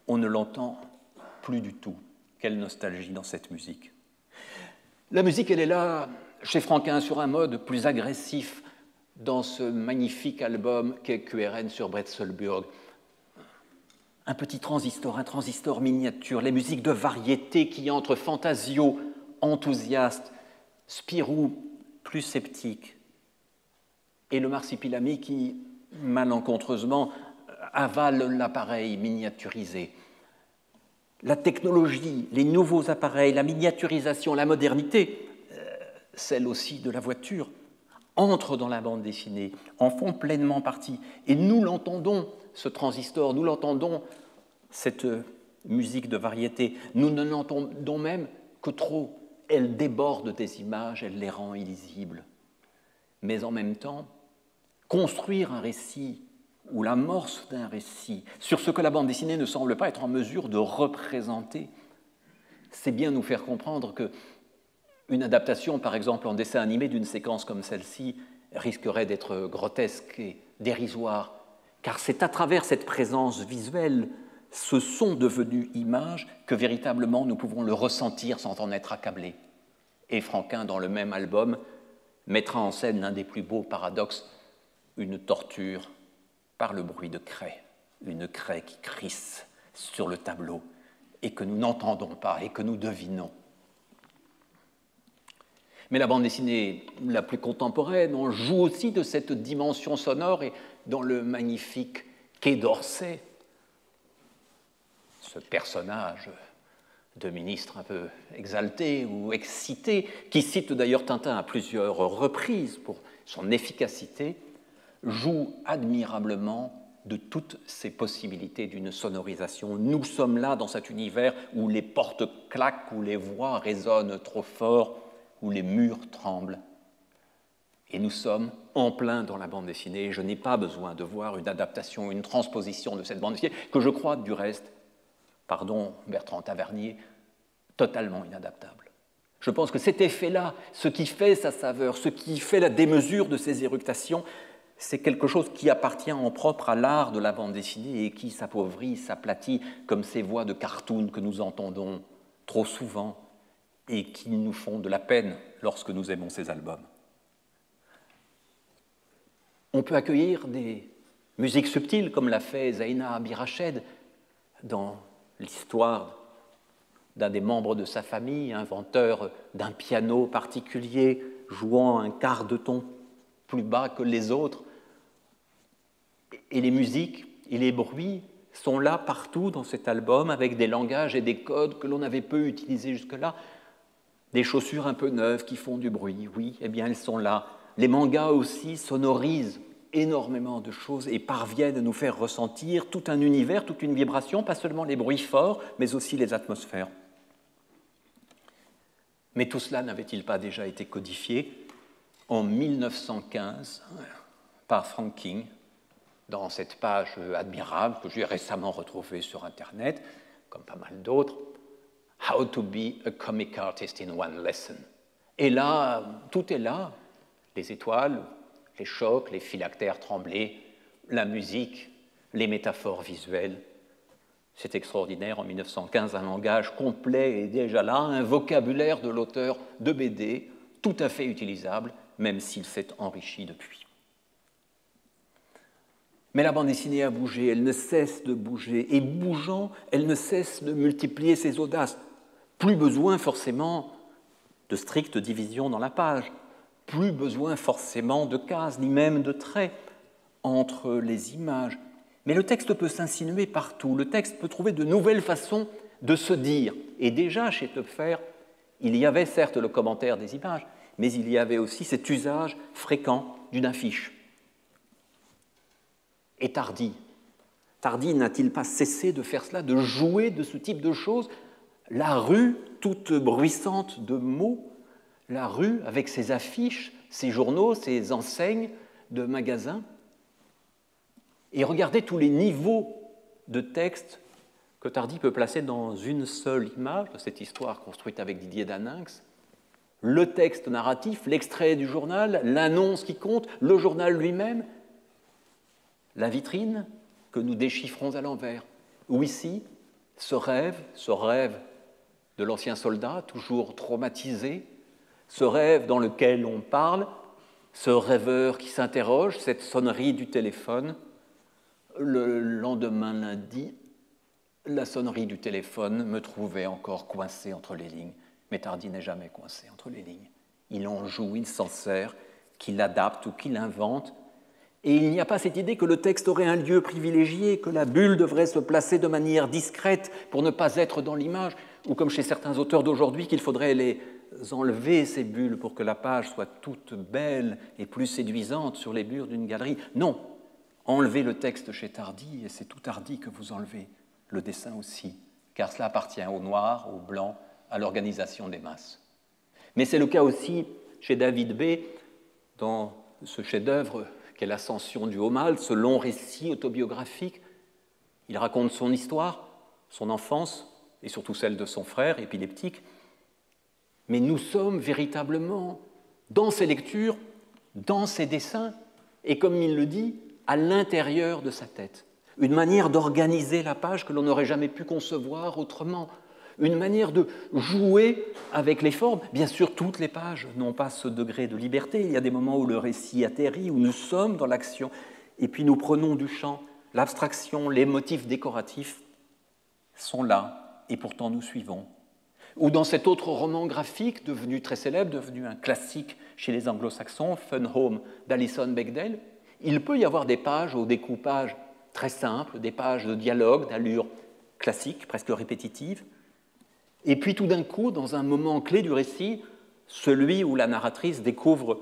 on ne l'entend plus du tout. Quelle nostalgie dans cette musique. La musique, elle est là, chez Franquin, sur un mode plus agressif, dans ce magnifique album qu'est QRN sur Bretzelburg. Un petit transistor, un transistor miniature, les musiques de variété qui entrent, Fantasio, enthousiaste, Spirou, plus sceptique, et le Marsipilami qui, malencontreusement, avale l'appareil miniaturisé. La technologie, les nouveaux appareils, la miniaturisation, la modernité, celle aussi de la voiture, entrent dans la bande dessinée, en font pleinement partie. Et nous l'entendons, ce transistor, nous l'entendons, cette musique de variété. Nous ne l'entendons même que trop. Elle déborde des images, elle les rend illisibles. Mais en même temps, construire un récit ou l'amorce d'un récit sur ce que la bande dessinée ne semble pas être en mesure de représenter, c'est bien nous faire comprendre qu'une adaptation, par exemple en dessin animé d'une séquence comme celle-ci, risquerait d'être grotesque et dérisoire, car c'est à travers cette présence visuelle, ce son devenu image, que véritablement nous pouvons le ressentir sans en être accablés. Et Franquin, dans le même album, mettra en scène l'un des plus beaux paradoxes, une torture par le bruit de craie, une craie qui crisse sur le tableau et que nous n'entendons pas et que nous devinons. Mais la bande dessinée la plus contemporaine, on joue aussi de cette dimension sonore et dans le magnifique Quai d'Orsay, ce personnage de ministre un peu exalté ou excité, qui cite d'ailleurs Tintin à plusieurs reprises pour son efficacité, joue admirablement de toutes ces possibilités d'une sonorisation. Nous sommes là dans cet univers où les portes claquent, où les voix résonnent trop fort, où les murs tremblent. Et nous sommes en plein dans la bande dessinée. Je n'ai pas besoin de voir une adaptation, une transposition de cette bande dessinée, que je crois du reste, pardon Bertrand Tavernier, totalement inadaptable. Je pense que cet effet-là, ce qui fait sa saveur, ce qui fait la démesure de ces éructations, c'est quelque chose qui appartient en propre à l'art de la bande dessinée et qui s'appauvrit, s'aplatit, comme ces voix de cartoon que nous entendons trop souvent et qui nous font de la peine lorsque nous aimons ces albums. On peut accueillir des musiques subtiles, comme l'a fait Zaina Abirached dans l'histoire d'un des membres de sa famille, inventeur d'un piano particulier, jouant un quart de ton plus bas que les autres. Et les musiques et les bruits sont là partout dans cet album, avec des langages et des codes que l'on avait peu utilisés jusque-là. Des chaussures un peu neuves qui font du bruit, oui, eh bien elles sont là. Les mangas aussi sonorisent énormément de choses et parviennent à nous faire ressentir tout un univers, toute une vibration, pas seulement les bruits forts, mais aussi les atmosphères. Mais tout cela n'avait-il pas déjà été codifié en 1915 par Frank King, dans cette page admirable que j'ai récemment retrouvée sur Internet, comme pas mal d'autres, « How to be a comic artist in one lesson ». Et là, tout est là, les étoiles, les chocs, les phylactères tremblés, la musique, les métaphores visuelles. C'est extraordinaire, en 1915, un langage complet est déjà là, un vocabulaire de l'auteur de BD, tout à fait utilisable, même s'il s'est enrichi depuis. Mais la bande dessinée a bougé, elle ne cesse de bouger, et bougeant, elle ne cesse de multiplier ses audaces. Plus besoin forcément de stricte division dans la page, plus besoin forcément de cases, ni même de traits entre les images. Mais le texte peut s'insinuer partout, le texte peut trouver de nouvelles façons de se dire. Et déjà, chez Töpffer, il y avait certes le commentaire des images, mais il y avait aussi cet usage fréquent d'une affiche. Et Tardi n'a-t-il pas cessé de faire cela, de jouer de ce type de choses? La rue, toute bruissante de mots, la rue avec ses affiches, ses journaux, ses enseignes de magasins. Et regardez tous les niveaux de texte que Tardi peut placer dans une seule image de cette histoire construite avec Didier Daninx. Le texte narratif, l'extrait du journal, l'annonce qui compte, le journal lui-même, la vitrine que nous déchiffrons à l'envers. Ou ici, ce rêve de l'ancien soldat, toujours traumatisé, ce rêve dans lequel on parle, ce rêveur qui s'interroge, cette sonnerie du téléphone. Le lendemain lundi, la sonnerie du téléphone me trouvait encore coincé entre les lignes. Mais Tardi n'est jamais coincé entre les lignes. Il en joue, il s'en sert, qu'il adapte ou qu'il invente. Et il n'y a pas cette idée que le texte aurait un lieu privilégié, que la bulle devrait se placer de manière discrète pour ne pas être dans l'image. ou comme chez certains auteurs d'aujourd'hui, qu'il faudrait les enlever, ces bulles, pour que la page soit toute belle et plus séduisante sur les murs d'une galerie. Non, enlevez le texte chez Tardy, et c'est tout Tardy que vous enlevez, le dessin aussi, car cela appartient au noir, au blanc, à l'organisation des masses. Mais c'est le cas aussi chez David B., dans ce chef-d'œuvre qu'est l'Ascension du haut mal, ce long récit autobiographique. Il raconte son histoire, son enfance, et surtout celle de son frère épileptique. Mais nous sommes véritablement dans ses lectures, dans ses dessins, et comme il le dit, à l'intérieur de sa tête. Une manière d'organiser la page que l'on n'aurait jamais pu concevoir autrement. Une manière de jouer avec les formes. Bien sûr, toutes les pages n'ont pas ce degré de liberté. Il y a des moments où le récit atterrit, où nous sommes dans l'action, et puis nous prenons du champ. L'abstraction, les motifs décoratifs sont là, et pourtant nous suivons. Ou dans cet autre roman graphique, devenu très célèbre, devenu un classique chez les anglo-saxons, Fun Home d'Alison Bechdel, il peut y avoir des pages au découpage très simple, des pages de dialogue d'allure classique, presque répétitive. Et puis tout d'un coup, dans un moment clé du récit, celui où la narratrice découvre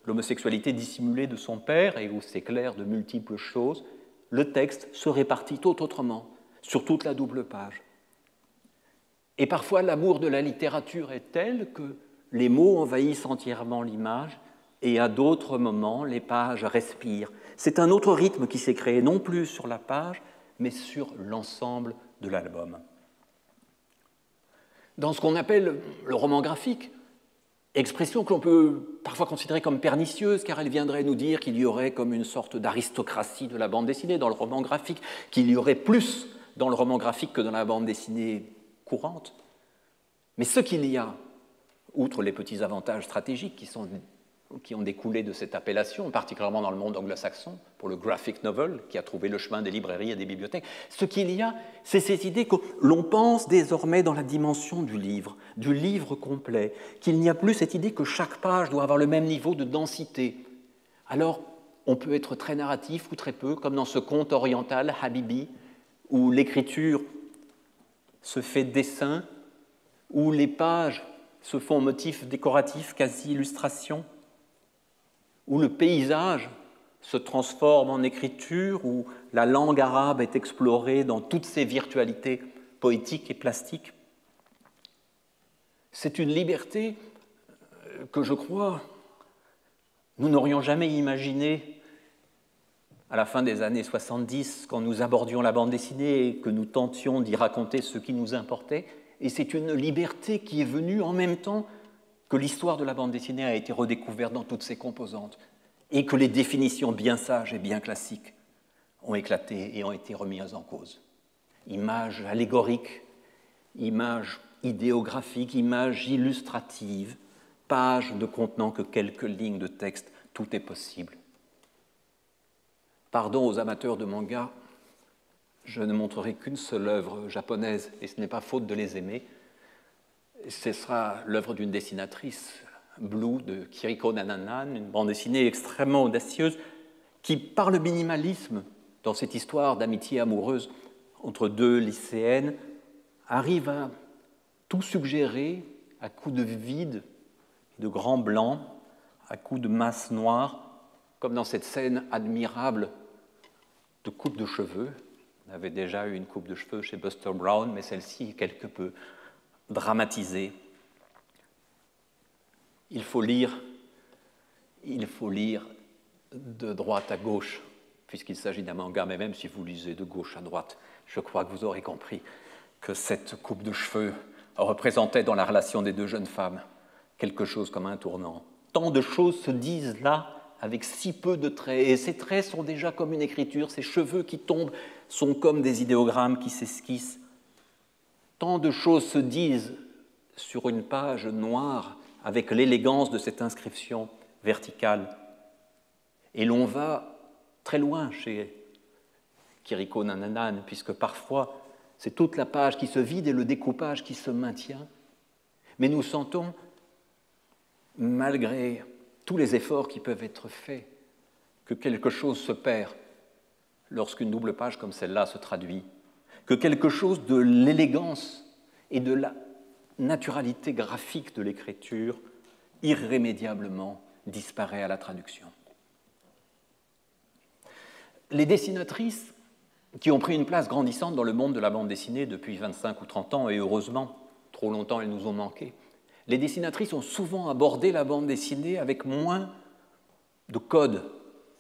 l'homosexualité dissimulée de son père et où s'éclairent de multiples choses, le texte se répartit tout autrement, sur toute la double page. Et parfois, l'amour de la littérature est tel que les mots envahissent entièrement l'image et à d'autres moments, les pages respirent. C'est un autre rythme qui s'est créé, non plus sur la page, mais sur l'ensemble de l'album. Dans ce qu'on appelle le roman graphique, expression que l'on peut parfois considérer comme pernicieuse, car elle viendrait nous dire qu'il y aurait comme une sorte d'aristocratie de la bande dessinée dans le roman graphique, qu'il y aurait plus dans le roman graphique que dans la bande dessinée courante. Mais ce qu'il y a, outre les petits avantages stratégiques qui ont découlé de cette appellation, particulièrement dans le monde anglo-saxon, pour le graphic novel, qui a trouvé le chemin des librairies et des bibliothèques, ce qu'il y a, c'est cette idée que l'on pense désormais dans la dimension du livre complet, qu'il n'y a plus cette idée que chaque page doit avoir le même niveau de densité. Alors, on peut être très narratif ou très peu, comme dans ce conte oriental, Habibi, où l'écriture se fait dessin, où les pages se font motifs décoratifs, quasi-illustration, où le paysage se transforme en écriture, où la langue arabe est explorée dans toutes ses virtualités poétiques et plastiques. C'est une liberté que je crois nous n'aurions jamais imaginée à la fin des années 70, quand nous abordions la bande dessinée et que nous tentions d'y raconter ce qui nous importait. Et c'est une liberté qui est venue en même temps que l'histoire de la bande dessinée a été redécouverte dans toutes ses composantes et que les définitions bien sages et bien classiques ont éclaté et ont été remises en cause. Images allégoriques, images idéographiques, images illustratives, pages ne contenant que quelques lignes de texte, tout est possible. Pardon aux amateurs de manga, je ne montrerai qu'une seule œuvre japonaise, et ce n'est pas faute de les aimer. Ce sera l'œuvre d'une dessinatrice, Blue, de Kiriko Nananan, une bande dessinée extrêmement audacieuse, qui, par le minimalisme, dans cette histoire d'amitié amoureuse entre deux lycéennes, arrive à tout suggérer à coups de vide, de grands blancs, à coups de masses noires, comme dans cette scène admirable de coupe de cheveux. On avait déjà eu une coupe de cheveux chez Buster Brown, mais celle-ci est quelque peu dramatisée. Il faut lire de droite à gauche, puisqu'il s'agit d'un manga, mais même si vous lisez de gauche à droite, je crois que vous aurez compris que cette coupe de cheveux représentait dans la relation des deux jeunes femmes quelque chose comme un tournant. Tant de choses se disent là, avec si peu de traits, et ces traits sont déjà comme une écriture, ces cheveux qui tombent sont comme des idéogrammes qui s'esquissent. Tant de choses se disent sur une page noire avec l'élégance de cette inscription verticale. Et l'on va très loin chez Kiriko Nananan, puisque parfois c'est toute la page qui se vide et le découpage qui se maintient. Mais nous sentons, malgré tous les efforts qui peuvent être faits, que quelque chose se perd lorsqu'une double page comme celle-là se traduit, que quelque chose de l'élégance et de la naturalité graphique de l'écriture irrémédiablement disparaît à la traduction. Les dessinatrices qui ont pris une place grandissante dans le monde de la bande dessinée depuis 25 ou 30 ans, et heureusement, trop longtemps elles nous ont manqué, les dessinatrices ont souvent abordé la bande dessinée avec moins de codes,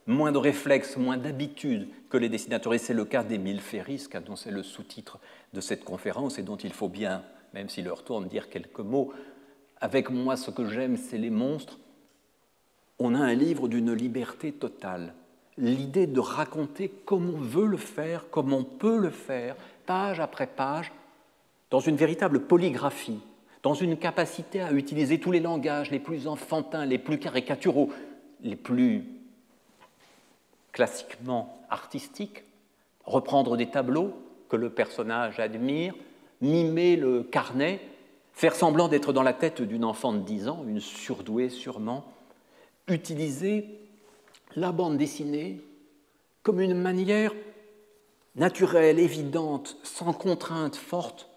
moins de réflexes, moins d'habitudes que les dessinateurs. Et c'est le cas d'Émile Ferris, qu'annonçait le sous-titre de cette conférence et dont il faut bien, même s'il leur tourne, dire quelques mots. Avec moi, ce que j'aime, c'est les monstres. On a un livre d'une liberté totale. L'idée de raconter comme on veut le faire, comme on peut le faire, page après page, dans une véritable polygraphie, dans une capacité à utiliser tous les langages les plus enfantins, les plus caricaturaux, les plus classiquement artistiques, reprendre des tableaux que le personnage admire, mimer le carnet, faire semblant d'être dans la tête d'une enfant de 10 ans, une surdouée sûrement, utiliser la bande dessinée comme une manière naturelle, évidente, sans contrainte forte,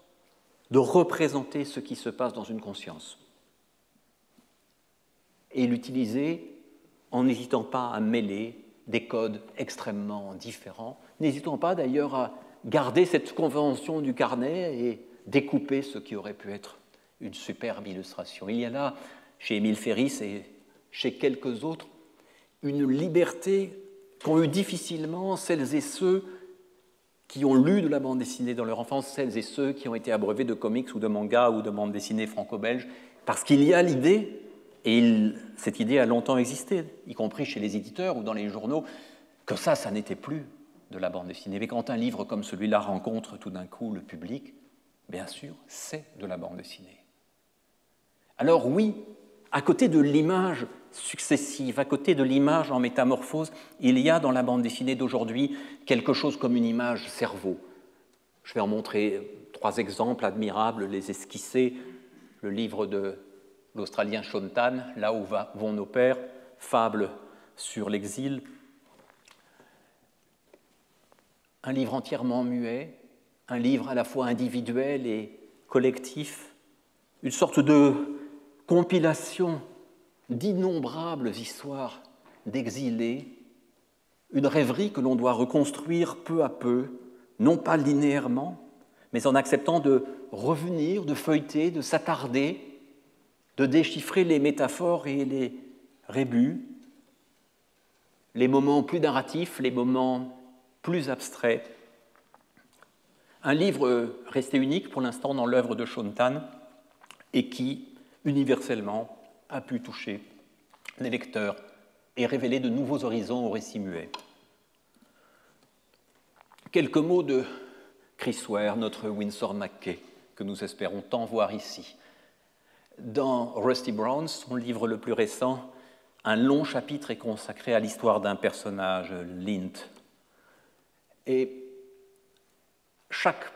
de représenter ce qui se passe dans une conscience. Et l'utiliser en n'hésitant pas à mêler des codes extrêmement différents, n'hésitant pas d'ailleurs à garder cette convention du carnet et découper ce qui aurait pu être une superbe illustration. Il y a là, chez Émile Ferris et chez quelques autres, une liberté qu'ont eu difficilement celles et ceux qui ont lu de la bande dessinée dans leur enfance, celles et ceux qui ont été abreuvés de comics ou de mangas ou de bande dessinée franco-belge, parce qu'il y a l'idée, et cette idée a longtemps existé, y compris chez les éditeurs ou dans les journaux, que ça n'était plus de la bande dessinée. Mais quand un livre comme celui-là rencontre tout d'un coup le public, bien sûr, c'est de la bande dessinée. Alors oui, à côté de l'image successive, à côté de l'image en métamorphose, il y a dans la bande dessinée d'aujourd'hui quelque chose comme une image cerveau. Je vais en montrer 3 exemples admirables, les esquisser. Le livre de l'Australien Sean Tan, Là où vont nos pères, fable sur l'exil. Un livre entièrement muet, un livre à la fois individuel et collectif, une sorte de compilation d'innombrables histoires d'exilés, une rêverie que l'on doit reconstruire peu à peu, non pas linéairement, mais en acceptant de revenir, de feuilleter, de s'attarder, de déchiffrer les métaphores et les rébus, les moments plus narratifs, les moments plus abstraits. Un livre resté unique pour l'instant dans l'œuvre de Sean Tan et qui, universellement, a pu toucher les lecteurs et révéler de nouveaux horizons au récit muet. Quelques mots de Chris Ware, notre Winsor McCay, que nous espérons tant voir ici. Dans Rusty Brown, son livre le plus récent, un long chapitre est consacré à l'histoire d'un personnage, Lint. Et chaque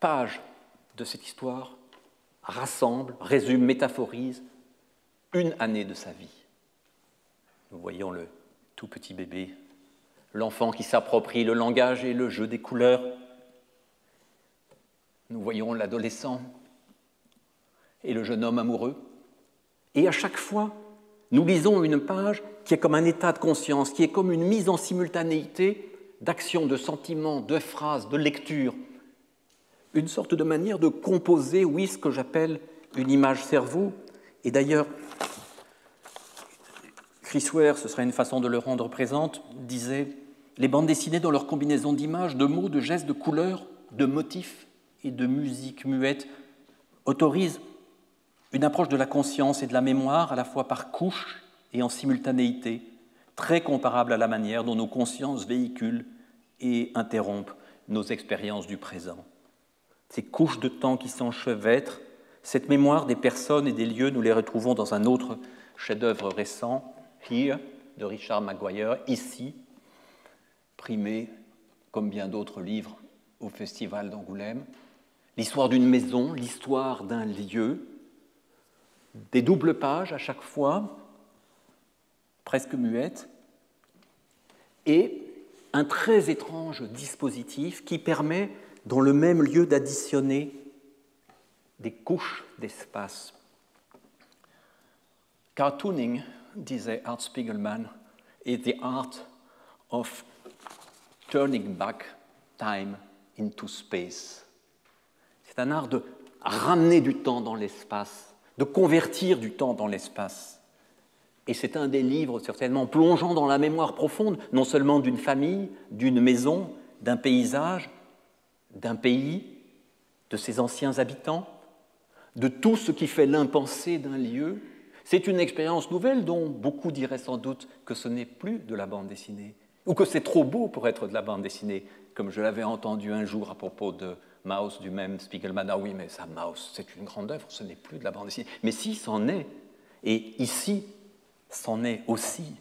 page de cette histoire rassemble, résume, métaphorise une année de sa vie. Nous voyons le tout petit bébé, l'enfant qui s'approprie le langage et le jeu des couleurs. Nous voyons l'adolescent et le jeune homme amoureux. Et à chaque fois, nous lisons une page qui est comme un état de conscience, qui est comme une mise en simultanéité d'actions, de sentiments, de phrases, de lectures. Une sorte de manière de composer, oui, ce que j'appelle une image cerveau. Et d'ailleurs, Chris Ware, ce serait une façon de le rendre présente, disait « Les bandes dessinées dans leur combinaison d'images, de mots, de gestes, de couleurs, de motifs et de musique muette autorisent une approche de la conscience et de la mémoire à la fois par couches et en simultanéité, très comparable à la manière dont nos consciences véhiculent et interrompent nos expériences du présent. Ces couches de temps qui s'enchevêtrent, cette mémoire des personnes et des lieux, nous les retrouvons dans un autre chef-d'œuvre récent, Here, de Richard Maguire, ici, primé, comme bien d'autres livres, au Festival d'Angoulême. L'histoire d'une maison, l'histoire d'un lieu, des doubles pages à chaque fois, presque muettes, et un très étrange dispositif qui permet, dans le même lieu, d'additionner des couches d'espace. Cartooning, disait Art Spiegelman, is the art of turning back time into space. C'est un art de ramener du temps dans l'espace, de convertir du temps dans l'espace. Et c'est un des livres certainement plongeant dans la mémoire profonde, non seulement d'une famille, d'une maison, d'un paysage, d'un pays, de ses anciens habitants, de tout ce qui fait l'impensé d'un lieu. C'est une expérience nouvelle dont beaucoup diraient sans doute que ce n'est plus de la bande dessinée, ou que c'est trop beau pour être de la bande dessinée, comme je l'avais entendu un jour à propos de Maus du même Spiegelman. Ah oui, mais ça, Maus, c'est une grande œuvre, ce n'est plus de la bande dessinée. Mais si, c'en est. Et ici, c'en est aussi,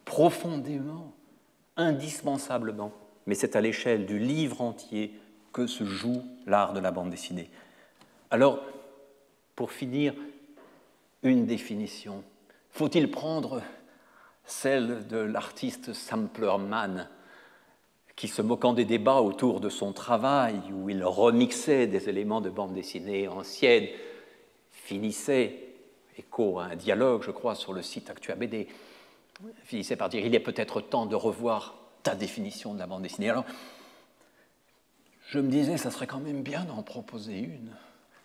profondément, indispensablement. Mais c'est à l'échelle du livre entier que se joue l'art de la bande dessinée. Alors, pour finir, une définition. Faut-il prendre celle de l'artiste Samplerman, qui, se moquant des débats autour de son travail, où il remixait des éléments de bande dessinée ancienne, finissait, écho à un dialogue, je crois, sur le site ActuaBD, finissait par dire « Il est peut-être temps de revoir ta définition de la bande dessinée ». Alors, je me disais, ça serait quand même bien d'en proposer une,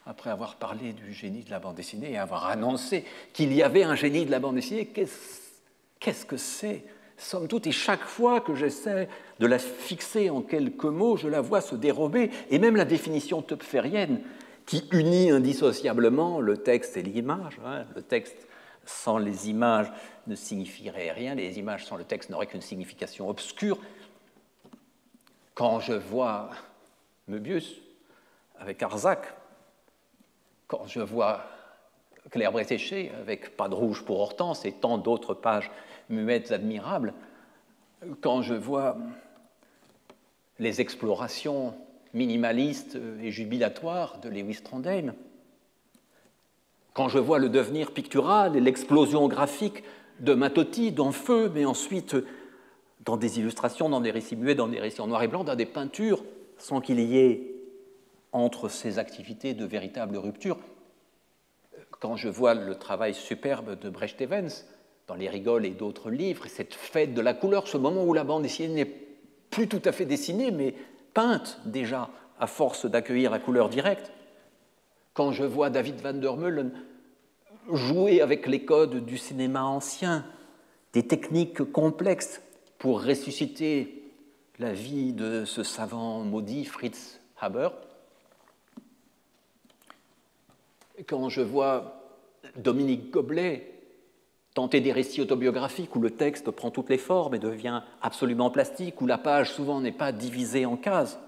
après avoir parlé du génie de la bande dessinée et avoir annoncé qu'il y avait un génie de la bande dessinée. Qu'est-ce que c'est, somme toute? Et chaque fois que j'essaie de la fixer en quelques mots, je la vois se dérober. Et même la définition töpférienne, qui unit indissociablement le texte et l'image. Le texte sans les images ne signifierait rien, les images sans le texte n'auraient qu'une signification obscure. Quand je vois Möbius avec Arzac, quand je vois Claire Bretéché avec Pas de rouge pour Hortense et tant d'autres pages muettes admirables, quand je vois les explorations minimalistes et jubilatoires de Lewis Trondheim, quand je vois le devenir pictural et l'explosion graphique de Mattotti dans Feu, mais ensuite dans des illustrations, dans des récits muets, dans des récits en noir et blanc, dans des peintures, sans qu'il y ait entre ces activités de véritables ruptures. Quand je vois le travail superbe de Brecht Evans dans Les Rigoles et d'autres livres, cette fête de la couleur, ce moment où la bande dessinée n'est plus tout à fait dessinée, mais peinte déjà à force d'accueillir la couleur directe. Quand je vois David van der Meulen jouer avec les codes du cinéma ancien, des techniques complexes pour ressusciter la vie de ce savant maudit Fritz Haber, quand je vois Dominique Goblet tenter des récits autobiographiques où le texte prend toutes les formes et devient absolument plastique, où la page souvent n'est pas divisée en cases,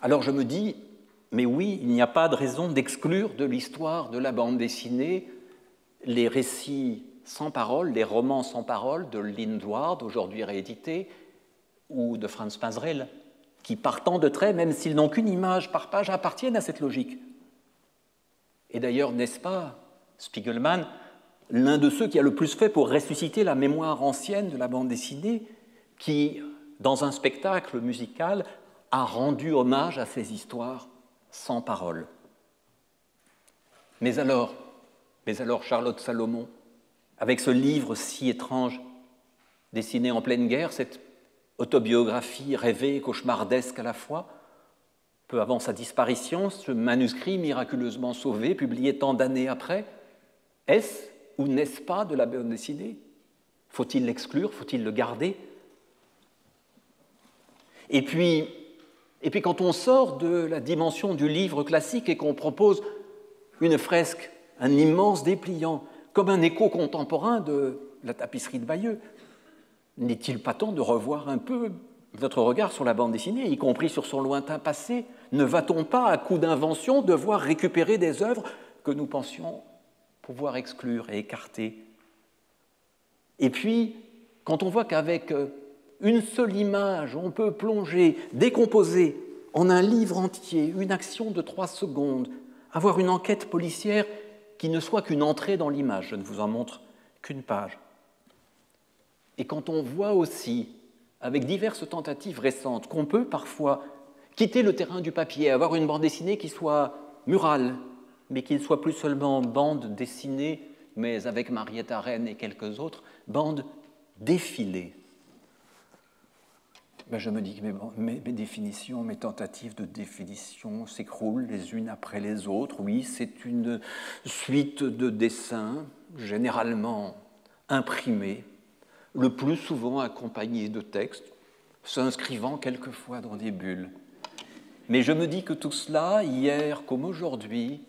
alors je me dis, mais oui, il n'y a pas de raison d'exclure de l'histoire de la bande dessinée les récits sans parole, les romans sans parole de Lindward, aujourd'hui réédité, ou de Franz Passerelle, qui partant de traits, même s'ils n'ont qu'une image par page, appartiennent à cette logique. Et d'ailleurs, n'est-ce pas, Spiegelman, l'un de ceux qui a le plus fait pour ressusciter la mémoire ancienne de la bande dessinée, qui, dans un spectacle musical, a rendu hommage à ces histoires sans parole. Mais alors Charlotte Salomon, avec ce livre si étrange, dessiné en pleine guerre, cette autobiographie rêvée et cauchemardesque à la fois, peu avant sa disparition, ce manuscrit miraculeusement sauvé, publié tant d'années après, est-ce ou n'est-ce pas de la bande dessinée? Faut-il l'exclure? Faut-il le garder? Et puis, quand on sort de la dimension du livre classique et qu'on propose une fresque, un immense dépliant, comme un écho contemporain de la tapisserie de Bayeux, n'est-il pas temps de revoir un peu notre regard sur la bande dessinée, y compris sur son lointain passé? Ne va-t-on pas, à coup d'invention, devoir récupérer des œuvres que nous pensions pouvoir exclure et écarter? Et puis, quand on voit qu'avec une seule image, on peut plonger, décomposer en un livre entier, une action de 3 secondes, avoir une enquête policière qui ne soit qu'une entrée dans l'image, je ne vous en montre qu'une page. Et quand on voit aussi, avec diverses tentatives récentes, qu'on peut parfois quitter le terrain du papier, avoir une bande dessinée qui soit murale, mais qui ne soit plus seulement bande dessinée, mais avec Marietta Rennes et quelques autres, bande défilée. Ben je me dis que mes définitions, mes tentatives de définition s'écroulent les unes après les autres. Oui, c'est une suite de dessins, généralement imprimés, le plus souvent accompagnés de textes, s'inscrivant quelquefois dans des bulles. Mais je me dis que tout cela, hier comme aujourd'hui,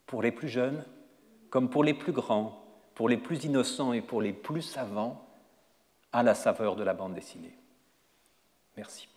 pour les plus jeunes, comme pour les plus grands, pour les plus innocents et pour les plus savants, a la saveur de la bande dessinée. Merci.